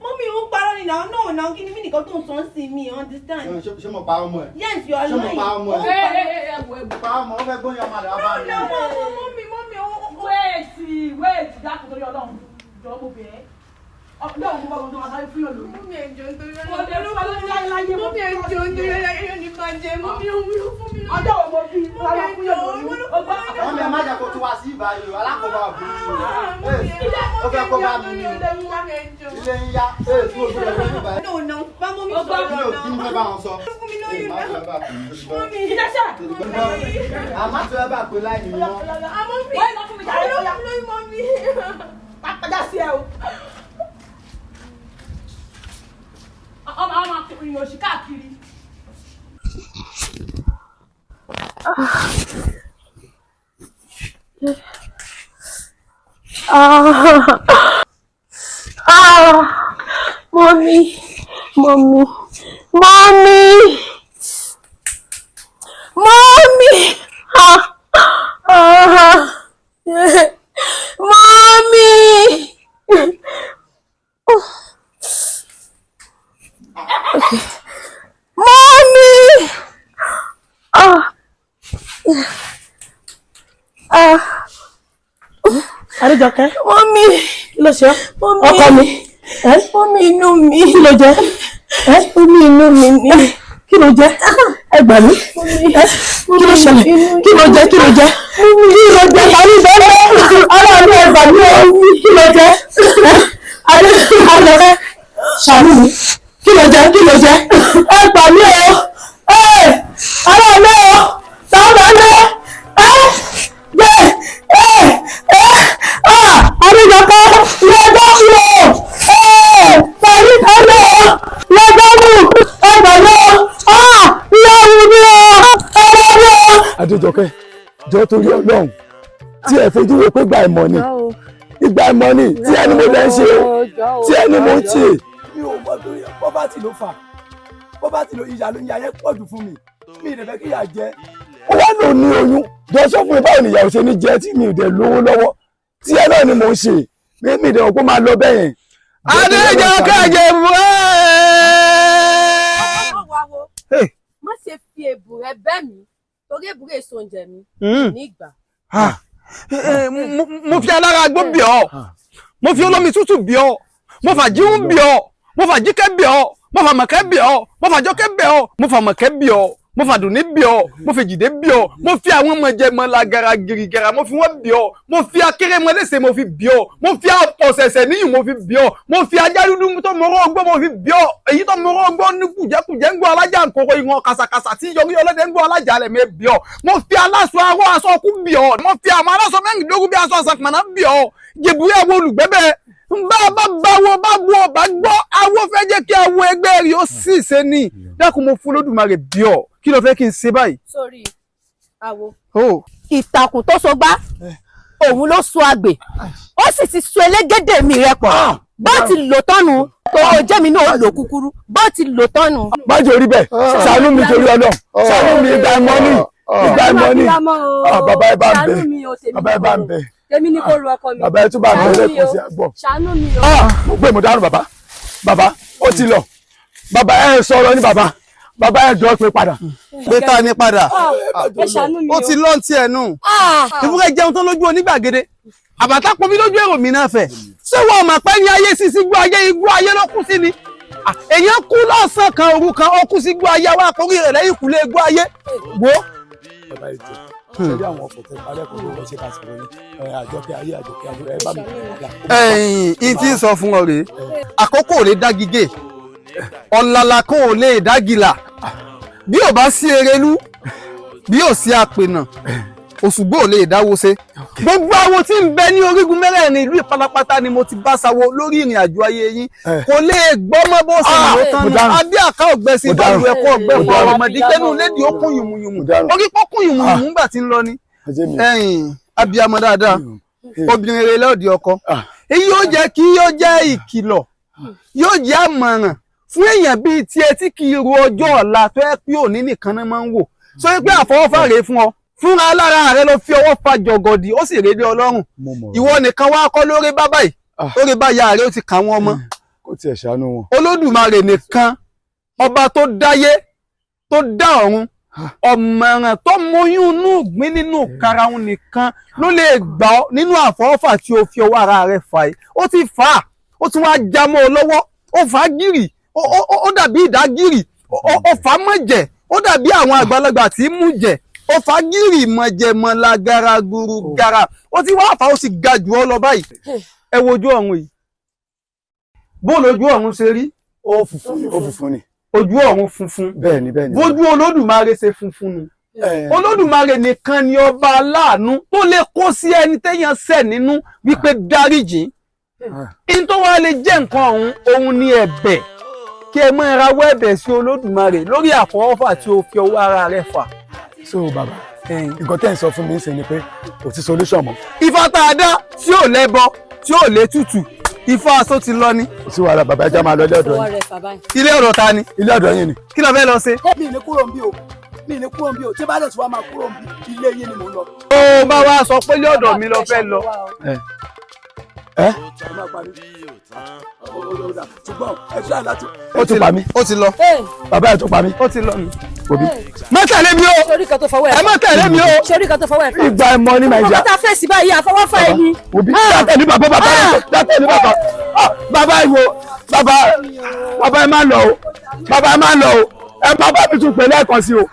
Mọ́mí òun parọ́ ni náà kí ni mí nìkan tó ń sọ ń sin mi understand. Ṣé mo pa ọmọ ẹ̀? Yes, you are lying. Ṣé mo pa ọmọ ẹ̀? Pa ọmọ ọ fẹ́ gbóyan ọmọ rẹ̀ wá bá mi. Mọ́mí òun. Wait, dákun torí Ọlọ́run jọ mo bẹ̀ ẹ́. Ọlọ́run mo bá wọn tó wá sáré fún yòlò. Mọ́mí ẹ̀jọ̀ nítorí Mọ́mí ẹ̀jọ̀ nítorí ẹ̀yọ́ ní bàjẹ́ mọ́mí òun ló fún mi lóyún. Ọjọ́ wo mo bí rárá fún yòlò yìí? Wọ́n mi ẹ̀ má jẹ́ kó tún wá sí ìbáyé o alákòóbá òbúrú ó fẹ́ kó bá mi ní ilé ń yá tí o gbọ́dọ̀ fẹ́ níbàyé. Bá mọ́mí sọ̀rọ̀ náà. Kí ni fẹ́ bá wọn sọ? Fún mi lóyún náà. Àmọ́ tó ẹ bá pè láì ní wọn. Àmọ́ mi. Wọ́n lọ fún mi jáde lóyún mọ́mí. Pápájá sí ẹ o. ọmọ ìrìn òṣì káàkiri. Mommy. Adéjọkẹ́. Mommy. Kí ló ṣe ọ́? Ọkọ mi. Mommy inú mi. Kí ló jẹ? Mommy inú mi ni. Kí ló jẹ? Ẹ gbà mí. Kí ló ṣẹlẹ̀? Kí ló jẹ? Kí ló jẹ? Tàbí bẹ́ẹ̀ ara mi ẹ gbà mí o. Kí ló jẹ? Adéjọkẹ́ ṣàánú mi. Kí ló jẹ? Ẹ gbà mí o. Ara mi o. Sábà mi. Adéjọkẹ́ lọ́jọ́ mi o. Tàbí bẹ́ẹ̀ lọ́jọ́ mi. Ẹ gbà mí o. Ìyá mi ni o. Ọmọ mi o. Adéjọkẹ́ jọ torí Ọlọ́run tí ẹ fojú wo pé ìgbà ìmọ̀ ni tí ẹni mo lẹ́ ń ṣe tí ẹni mo ń ṣe. mi ò mọ̀ torí pọ́bátì ló fà pọ́bátì ló ìyá yẹn pọ̀ jù fún mi mi ì dẹ̀fẹ́ kí ìyá jẹ. ó wá lò ní oyún jọ sọ fún mi báwo nìyàwó ṣe ní jẹ tí mi ò dẹ̀ lówó lọ́wọ́ tí ẹ náà ni mo ń ṣe mi ì dẹ̀ wọ́n kó máa lọ bẹ́ẹ̀ yẹn. Adéjọkẹ́ jẹ mọ́ Má ṣe fi èbù rẹ bẹ́ mi torí èbù rẹ èso oúnjẹ mi nígbà. mo fi alára gbó bì ọ́ mo fi olómi tútù bì ọ́ mo fà jíhún bì ọ́ mo fà jíkẹ́ bì ọ́ mo fà mọ̀kẹ́ bì ọ́ mo fà jọ́kẹ́ bì ọ́ mo fà mọ̀kẹ́ bì ọ́ mo fà dùnní bì ọ́ mo fi jìdé bì ọ́ mo fi àwọn ọmọjẹmọ lagara girigara mo fi wọn bì ọ́ mo fi akérèmọdéṣe mo fi bì ọ́ mo fi ọ̀sẹ̀sẹ̀ níyìn mo fi bì ọ́ mo fi ajá dúdú tó mọ̀rọ̀ ọgbọ́n mo fi bì ọ́ èyí tó mọ̀rọ̀ ọgbọ́n ní kùjẹ́kùjẹ́ ń gbọ́ alájà nkòkò ìwọ̀n kàsàkàsà tí yọrí ọlọ́dẹ ń gbọ́ alájà rẹ̀ mi bì ọ́ mo fi aláṣọ aró aṣọ ọkú bì ọ́ mo fi àwọn aláṣọ mẹ́rìndínlógún bí aṣọ àṣàpàná bì ọ́ jèbúrẹ́ àwọn olùgbẹ́bẹ́ bá gbọ́ awo fẹ́ jẹ́ kí awo ẹgbẹ́ rí ó sì ṣe ní dákun mo fún Olódùmarè bí ọ kí ló fẹ́ kí n ṣe báyìí. Sórí àwo ìtàkùn tó so gbá òun ló so àgbè ó sì ti so elégédé mi rẹ pọ̀ bó ti lò tọ́nu tó jẹ́ mi náà lò kúkúrú bó ti lò tọ́nu. má jẹ́ orí bẹ́ẹ̀ ṣàánú mi torí Ọlọ́run ṣàánú mi ìgbà ìmọ̀ ni bàbá ẹ bá ń bẹ Èmi ni kò ru ọkọ mi. bàbá ẹ tún bá ń bẹ lẹ́kọ̀ọ́ sí àgbọ̀. Ṣàánú mi o. mo gbé mo dárò bàbá ó ti lọ bàbá ẹ sọ̀rọ̀ ní bàbá ẹ jọ pé padà. pé ta ni padà Ẹ ṣàánú mi o. ó ti lọ́n tí ẹ̀ nù ìfúkẹ́ jẹun tán lójú onígbàgede àbàtà pọnmi lójú èrò mi náà fẹ̀ ṣé wọn mà pẹ́ ní ayé sísí gbọ́ ayé igbó ayé ló kú sí ni èèyàn kú lọ́sàn kan òru kan ó kú sí gbọ́ ayé àwọn àkórí rẹ̀ lẹ́yìn kúlé igbó ayé wo. ṣẹ́rí àwọn ọkọ̀ tẹ parẹ́ kò ló ṣe kàṣì wọlé àjọkẹ́ ayé ẹ bá mi padà. ẹ̀yin tí ń sọ fún ọ rèé àkókò ò lè dágigé ọ̀làlà kò lè dágìlà bí ò bá sí erelú bí ò sí àpènà òṣùgbó ò lè dáwó ṣe gbogbo awo tí ń bẹ ní orígun mẹ́rẹ̀ẹ̀rin ìlú ìpátápátá ni mo ti bá sáwó lórí ìrìn àjò ayé yín kò lè gbọ́ mọ́ bó ṣe lò tán ní abí àká ọ̀gbẹ́ sí ìbálò ẹ̀kọ́ ọ̀gbẹ́ fún ọ̀rọ̀ ọmọdé kẹ́nu lédi ó kún yùmùyùmù orí pọ́ kún yùmùyùmù ńgbà tí ń lọ ní. Abiyamọ dáadáa obìnrin rere lọ́ọ̀dì ọkọ èyí yóò jẹ́ kí yóò jẹ́ ìkìlọ̀ yóò jẹ́ àmọ̀ràn fún èèyàn bíi tiẹ̀ tí kì í ro ọjọ́ ọ̀la tó yẹ pé òní nìkan náà máa ń wò sọ pé àfọwọ́fà rèé fún ọ fúnra alára rẹ ló fi ọwọ́ fa jọ̀gọ̀dì ó sì rédé Ọlọ́run ìwọ nìkan wá kọ́ lórí bá báyìí lórí bá ya rẹ ó ti kà wọ́n ọmọ kó tiẹ̀ ṣàánú wọn. Olódùmarè nìkan ọba tó dáyé tó dá ọ̀run ọ̀mọ̀ràn tó mọyún inú ìgbín nínú karahun nìkan ló lè gbà ọ́ nínú àfọwọ́fà tí o fi ọwọ́ ara rẹ fà yìí ó ti fà á ó tún wá já mọ́ ọ lọ́wọ́ ó fà á gírì ó dàbí ìdágìrì ó fà á mọ̀jẹ̀ ó dàbí àwọn àgbàlagbà tí mú jẹ̀ ó fà á gírì mọ̀jẹ̀mọ̀ lágara gúrú gara ó ti wá fà ó sì ga jù ọ lọ báyìí ẹ wojú ọ̀run yìí bó lójú ọ̀run ṣe rí ó funfun ni ojú ọ̀run funfun bẹ́ẹ̀ni bójú Olódùmarè ṣe funfun nu Olódùmarè nìkan ni ọba aláàánú tó lè kó sí ẹni téèyàn ṣẹ̀ nínú wípé dáríjì in tó wá lè jẹ́ nǹkan ọ̀hún òun ni ẹ̀bẹ̀ kí ẹ máa rawọ́ ẹ̀bẹ̀ sí Olódùmarè lórí àfọwọ́fà tí o fi ọwọ́ ara rẹ̀ fà. so bàbá nǹkan tẹ́ ń sọ fún mi ń ṣe ni pé kò sí solution mọ́. Ifá tá a dá tí ò lẹ́bọ tí ò lé tutù Ifá aṣọ ti lọ ni. kò sí wàhálà bàbá ẹja máa lọ ilé ọ̀dọ̀ yín. Ilé ọ̀dọ̀ ta ni? Ilé ọ̀dọ̀ yín ni. Kí ló fẹ́ lọ ṣe? mi ní kúrò ń bí o mi ní kúrò ń bí o tí bá lè tún wá máa kúrò ń bí ilé yín ni mò ń lọ. ó bá wa sọ pé ilé ọ̀dọ̀ mi lọ fẹ́ lọ. ṣùgbọ́n ẹ ṣáà láti. ó ti pa mí. ó ti lọ. bàbá ẹ̀ tó pa mí. ó ti lọ mi. òbí. má tẹ̀lé mi o. sori kan tó fọwọ́ ẹ̀. ẹ má tẹ̀lé mi o. sori kan tó fọwọ́ ẹ̀. ìgbà ẹ̀mọ ní Nàìjíríà. ọmọ tá a fèsì báyìí àfọwọ́fà ẹ̀ ni. òbí dátẹ̀ ní bàbá dátẹ̀ ní bàbá. bàbá ìwò bàbá ẹ má lọ o bàbá ẹ má lọ o ẹ bàbá mi tún pè lẹ́ẹ̀kan sí o.